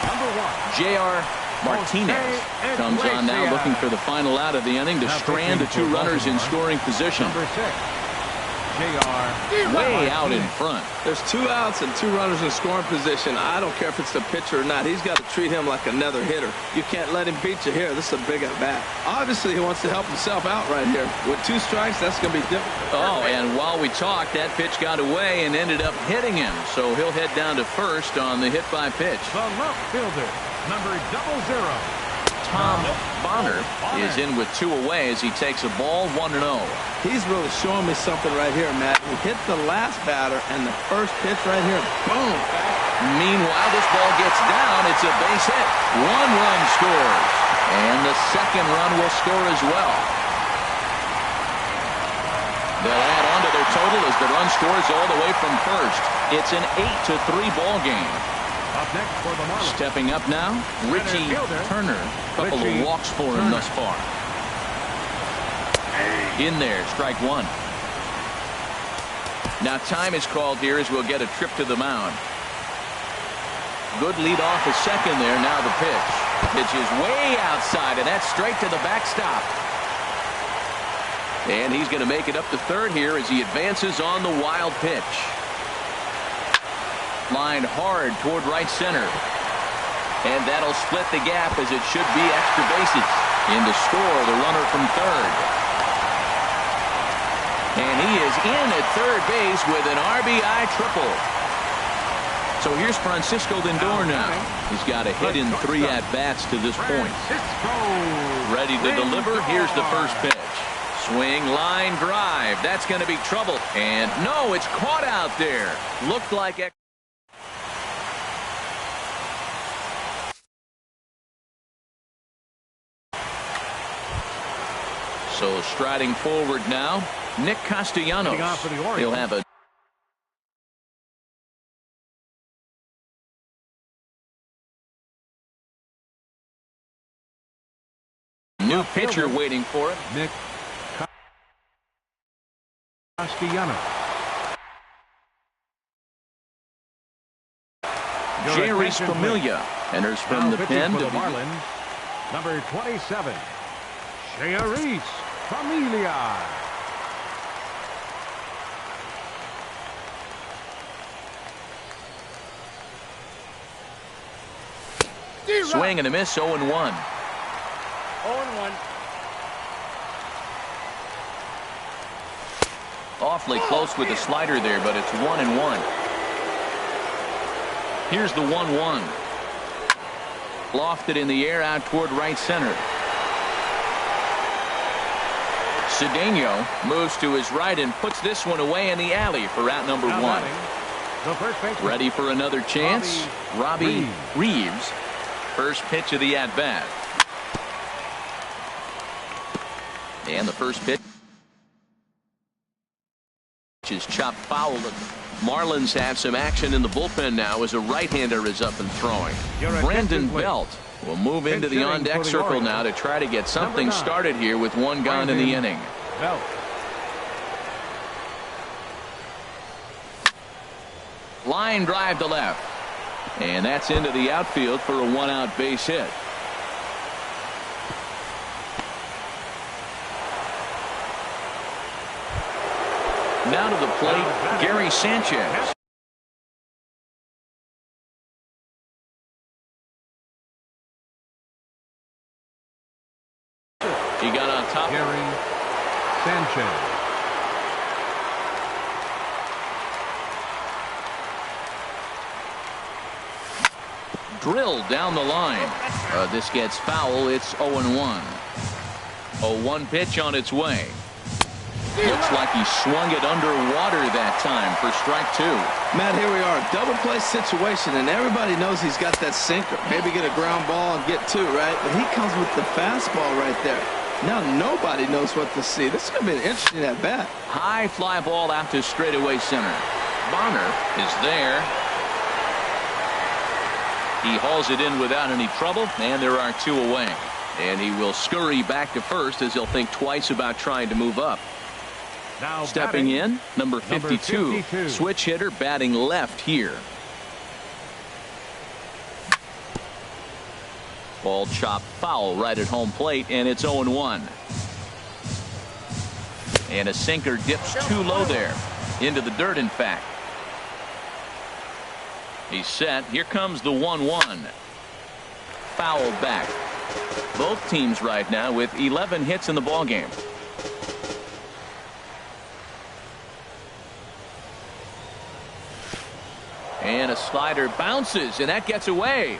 Speaker 2: Number 1.
Speaker 1: J.R. Martinez comes on now looking for the final out of the inning to strand the 2 runners in scoring position.
Speaker 2: Number 6.
Speaker 1: Way out in front.
Speaker 4: There's 2 outs and 2 runners in scoring position. I don't care if it's the pitcher or not. He's got to treat him like another hitter. You can't let him beat you here. This is a big at bat. Obviously, he wants to help himself out right here. With 2 strikes, that's going to be difficult.
Speaker 1: Oh, and while we talked, that pitch got away and ended up hitting him. So he'll head down to first on the hit by pitch.
Speaker 2: The left fielder, number 00.
Speaker 1: Tom Bonner is in with 2 away as he takes a ball 1-0.
Speaker 4: He's really showing me something right here, Matt. He hit the last batter and the first pitch right here. Boom.
Speaker 1: Meanwhile, this ball gets down. It's a base hit. 1 run scores. And the second run will score as well. They'll add on to their total as the run scores all the way from first. It's an 8-3 ball game.
Speaker 2: Up next for the Marlins.
Speaker 1: Stepping up now, Richie Turner. A couple of walks for him thus far. In there, strike 1. Now time is called here as we'll get a trip to the mound. Good lead off a second there. Now the pitch. Pitch is way outside, and that's straight to the backstop. And he's going to make it up to third here as he advances on the wild pitch. Lined hard toward right center. And that'll split the gap as it should be extra bases. In to score the runner from third. And he is in at third base with an RBI triple. So here's Francisco Lindor now. He's got a hit in 3 at-bats to this point. Ready to deliver. Here's the first pitch. Swing, line drive. That's going to be trouble. And no, it's caught out there. Looked like So striding forward now, Nick Castellanos.
Speaker 2: Leading off for the Orioles.
Speaker 1: He'll have a new pitcher waiting for him.
Speaker 2: Nick Castellanos.
Speaker 1: Jerry's Familia enters from the pen
Speaker 2: for
Speaker 1: to
Speaker 2: the Marlins. Number 27, Jerry's Familia.
Speaker 1: swing and a miss. 0-1.
Speaker 6: 0-1.
Speaker 1: Awfully close with the slider there, but it's 1-1. Here's the 1-1. Lofted in the air out toward right center. Cedeno moves to his right and puts this one away in the alley for out number
Speaker 2: Now
Speaker 1: 1.
Speaker 2: batting, the first baseman,
Speaker 1: Ready for another chance. Robbie Reeves. First pitch of the at-bat. And the first pitch is chopped foul. Marlins have some action in the bullpen now as a right-hander is up and throwing. Brandon Belt will move into the on-deck circle now to try to get something started here with one gone in the inning.
Speaker 2: Belt.
Speaker 1: Line drive to left. And that's into the outfield for a one-out base hit. Now to the plate, Gary Sanchez. He got on top.
Speaker 2: Gary Sanchez.
Speaker 1: Drilled down the line. This gets foul. It's 0-1. 0-1 pitch on its way. Looks like he swung it underwater that time for strike 2.
Speaker 4: Matt, here we are, double play situation, and everybody knows he's got that sinker. Maybe get a ground ball and get 2, right? But he comes with the fastball right there. Now nobody knows what to see. This is going to be an interesting at bat.
Speaker 1: High fly ball out to straightaway center. Bonner is there. He hauls it in without any trouble, and there are 2 away. And he will scurry back to first as he'll think twice about trying to move up.
Speaker 2: Now
Speaker 1: Stepping
Speaker 2: batting,
Speaker 1: in, number 52, switch hitter batting left here. Ball chopped foul right at home plate, and it's 0-1. And a sinker dips too low there. Into the dirt, in fact. He's set. Here comes the 1-1. Foul back. Both teams right now with 11 hits in the ballgame. And a slider bounces, and that gets away.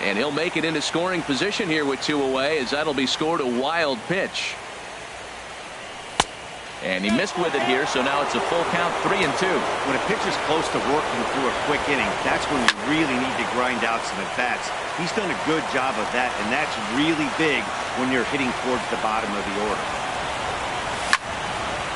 Speaker 1: And he'll make it into scoring position here with 2 away, as that'll be scored a wild pitch. And he missed with it here, so now it's a full count, 3-2.
Speaker 3: When a pitcher's close to working through a quick inning, that's when you really need to grind out some at-bats. He's done a good job of that, and that's really big when you're hitting towards the bottom of the order.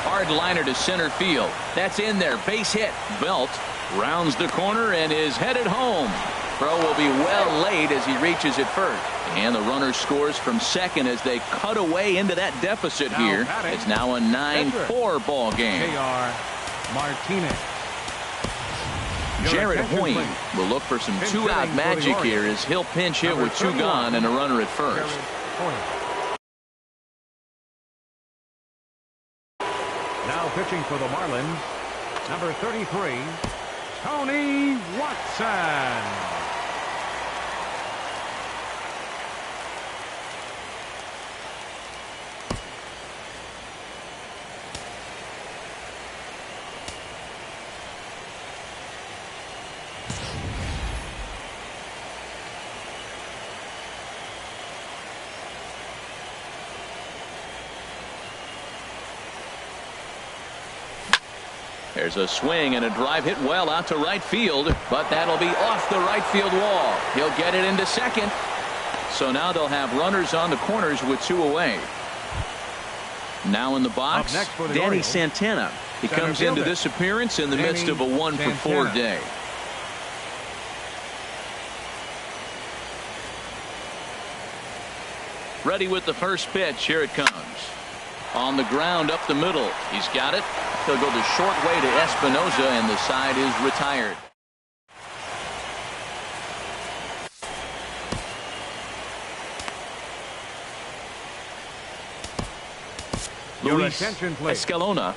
Speaker 1: Hard liner to center field. That's in there. Base hit. Belt rounds the corner and is headed home. Throw will be well laid as he reaches it first. And the runner scores from second as they cut away into that deficit here. It's now a 9-4 ball game.
Speaker 2: J.R. Martinez.
Speaker 1: Jared Hoying will look for some 2-out magic here as he'll pinch hit with 2 gone and a runner at first.
Speaker 2: Now pitching for the Marlins, number 33, Tony Watson.
Speaker 1: There's a swing and a drive hit well out to right field, but that'll be off the right field wall. He'll get it into second. So now they'll have runners on the corners with 2 away. Now in the box, Danny
Speaker 2: Orioles,
Speaker 1: Santana. He comes into this appearance in the midst of a 1-for-4 day. Ready with the first pitch. Here it comes. On the ground up the middle. He's got it. He'll go the short way to Espinosa, and the side is retired. Luis Escalona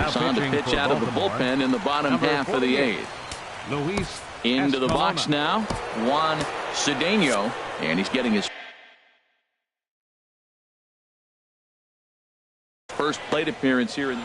Speaker 1: is on to pitch out of the bullpen in the bottom half of the 8th.
Speaker 2: Luis
Speaker 1: Into the
Speaker 2: Escalona.
Speaker 1: box now, Juan Cedeno, and he's getting his first plate appearance here in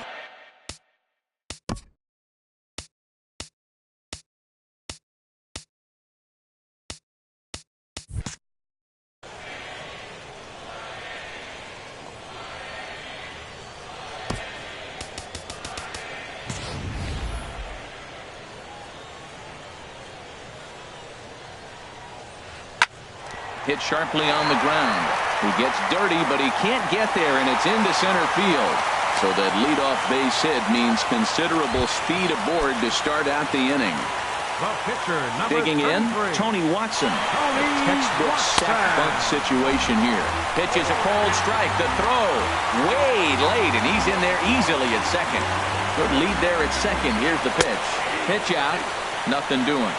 Speaker 1: hit sharply on the ground. He gets dirty, but he can't get there, and it's into center field. So that leadoff base hit means considerable speed aboard to start out the inning.
Speaker 2: The pitcher,
Speaker 1: Digging in, Tony Watson. A textbook sack bunt situation here. Pitches a cold strike. The throw way late, and he's in there easily at second. Good lead there at second. Here's the pitch. Pitch out. Nothing doing.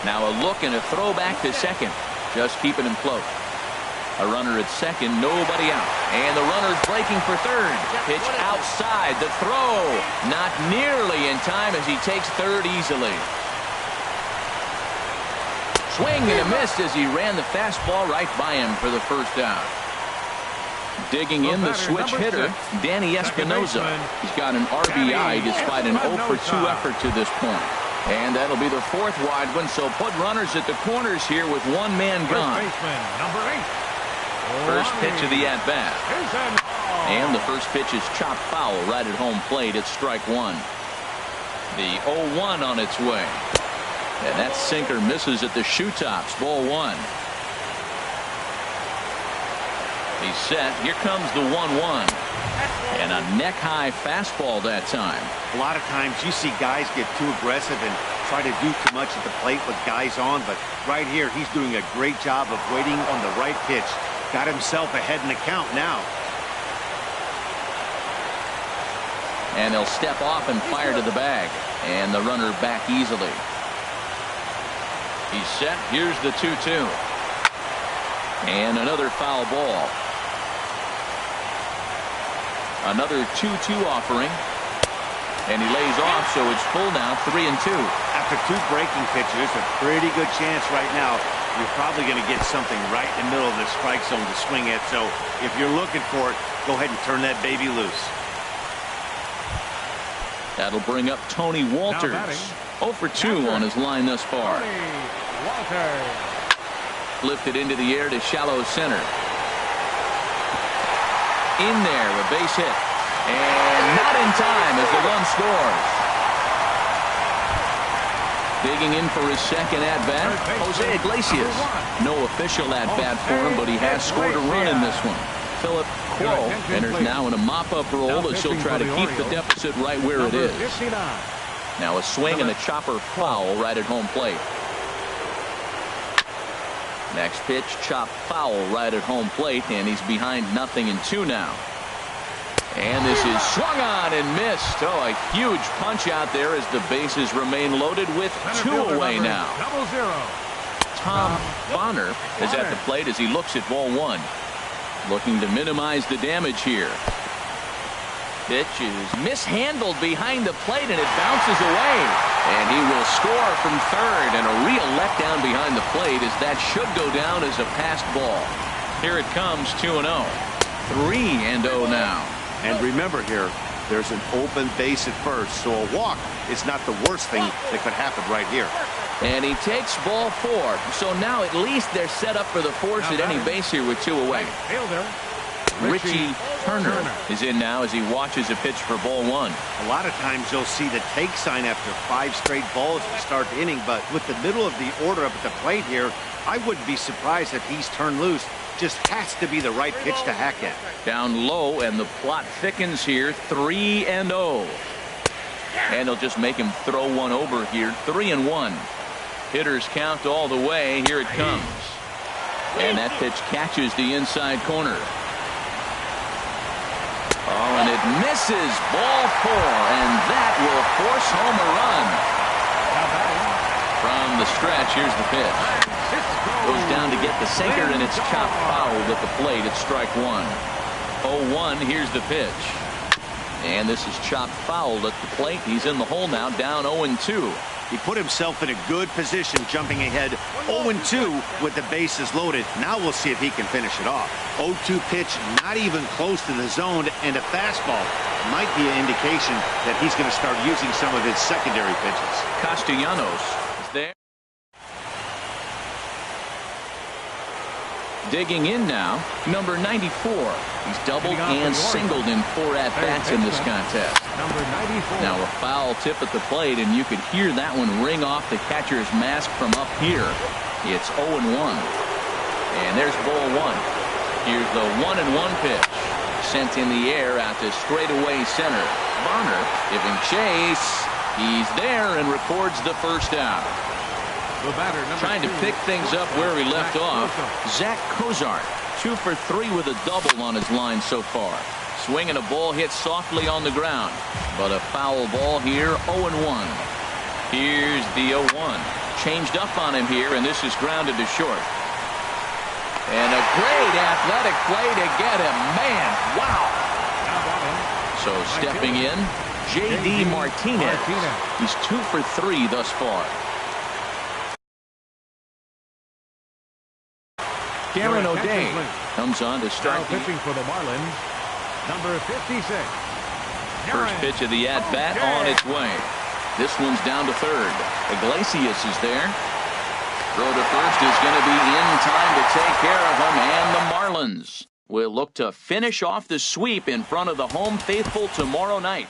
Speaker 1: Now a look and a throw back to second. Just keeping him close. A runner at second, nobody out. And the runner's breaking for third. Pitch outside. The throw not nearly in time as he takes third easily. Swing and a miss as he ran the fastball right by him for the first out. Digging in, the switch hitter, Danny Espinosa. He's got an RBI despite an 0-for-2 effort to this point. And that'll be the 4th wide one, so put runners at the corners here with 1 man gone.
Speaker 2: Number 8.
Speaker 1: First pitch of the at-bat. And the first pitch is chopped foul right at home plate. It's strike 1. The 0-1 on its way. And that sinker misses at the shoe tops. Ball 1. He's set. Here comes the 1-1. And a neck-high fastball that time.
Speaker 3: A lot of times you see guys get too aggressive and try to do too much at the plate with guys on, but right here he's doing a great job of waiting on the right pitch. Got himself ahead in the count now.
Speaker 1: And he'll step off and fire to the bag. And the runner back easily. He's set. Here's the 2-2. And another foul ball. Another 2-2 offering. And he lays off, so it's full now, 3-2.
Speaker 3: After 2 breaking pitches, there's a pretty good chance right now you're probably going to get something right in the middle of the strike zone to swing at. So if you're looking for it, go ahead and turn that baby loose.
Speaker 1: That'll bring up Tony Walters. 0-for-2 on his line thus far. Lifted into the air to shallow center. In there, a base hit. And not in time as the run scores. Digging in for his second at-bat, Jose Iglesias. No official at-bat for him, but he has scored a run in this one. Philip Quo enters now in a mop-up role as he'll try to keep the deficit right where it is. Now a swing and a chopper foul right at home plate. Next pitch, chopped foul right at home plate, and he's behind 0-2 now. And this is swung on and missed. Oh, a huge punch out there as the bases remain loaded with 2 away now. Tom Bonner is at the plate as he looks at ball 1. Looking to minimize the damage here. Pitch is mishandled behind the plate, and it bounces away. And he will score from third, and a real letdown behind the plate as that should go down as a passed ball. Here it comes, 2-0. 3-0 now.
Speaker 3: And remember here, there's an open base at first, so a walk is not the worst thing that could happen right here.
Speaker 1: And he takes ball 4. So now at least they're set up for the force at any base here with 2 away. Richie Turner is in now as he watches a pitch for ball one.
Speaker 3: A lot of times you'll see the take sign after 5 straight balls to start the inning, but with the middle of the order up at the plate here, I wouldn't be surprised if he's turned loose. Just has to be the right pitch to hack at.
Speaker 1: Down low, and the plot thickens here. 3-0. And they'll just make him throw one over here. 3-1. Hitters count all the way. Here it comes. And that pitch catches the inside corner. Oh, and it misses. Ball 4, and that will force home a run. From the stretch, here's the pitch. Goes down to get the sinker, and it's chopped fouled at the plate. It's strike one. 0-1. Here's the pitch. And this is chopped fouled at the plate. He's in the hole now, down 0-2.
Speaker 3: He put himself in a good position jumping ahead 0-2 with the bases loaded. Now we'll see if he can finish it off. 0-2 pitch, not even close to the zone, and a fastball might be an indication that he's going to start using some of his secondary pitches.
Speaker 1: Castellanos is there. Digging in now, number 94. He's doubled and singled in 4 at-bats in this contest.
Speaker 2: Number 94.
Speaker 1: Now a foul tip at the plate, and you could hear that one ring off the catcher's mask from up here. It's 0-1. And there's ball 1. Here's the 1-1 pitch. Sent in the air out to straightaway center. Bonner giving chase. He's there and records the first out.
Speaker 2: The batter,
Speaker 1: Trying to pick things up where he left off. Zach Cozart, 2 for 3 with a double on his line so far. Swinging a ball hit softly on the ground. But a foul ball here, 0-1. Here's the 0-1. Changed up on him here, and this is grounded to short. And a great athletic play to get him. Man, wow. So stepping in, J.D. Martinez. He's 2 for 3 thus far. Karen O'Day comes on to start.
Speaker 2: Now pitching for the Marlins, number 56.
Speaker 1: First pitch of the at-bat on its way. This one's down to third. Iglesias is there. Throw to first is going to be in time to take care of him, and the Marlins will look to finish off the sweep in front of the home faithful tomorrow night.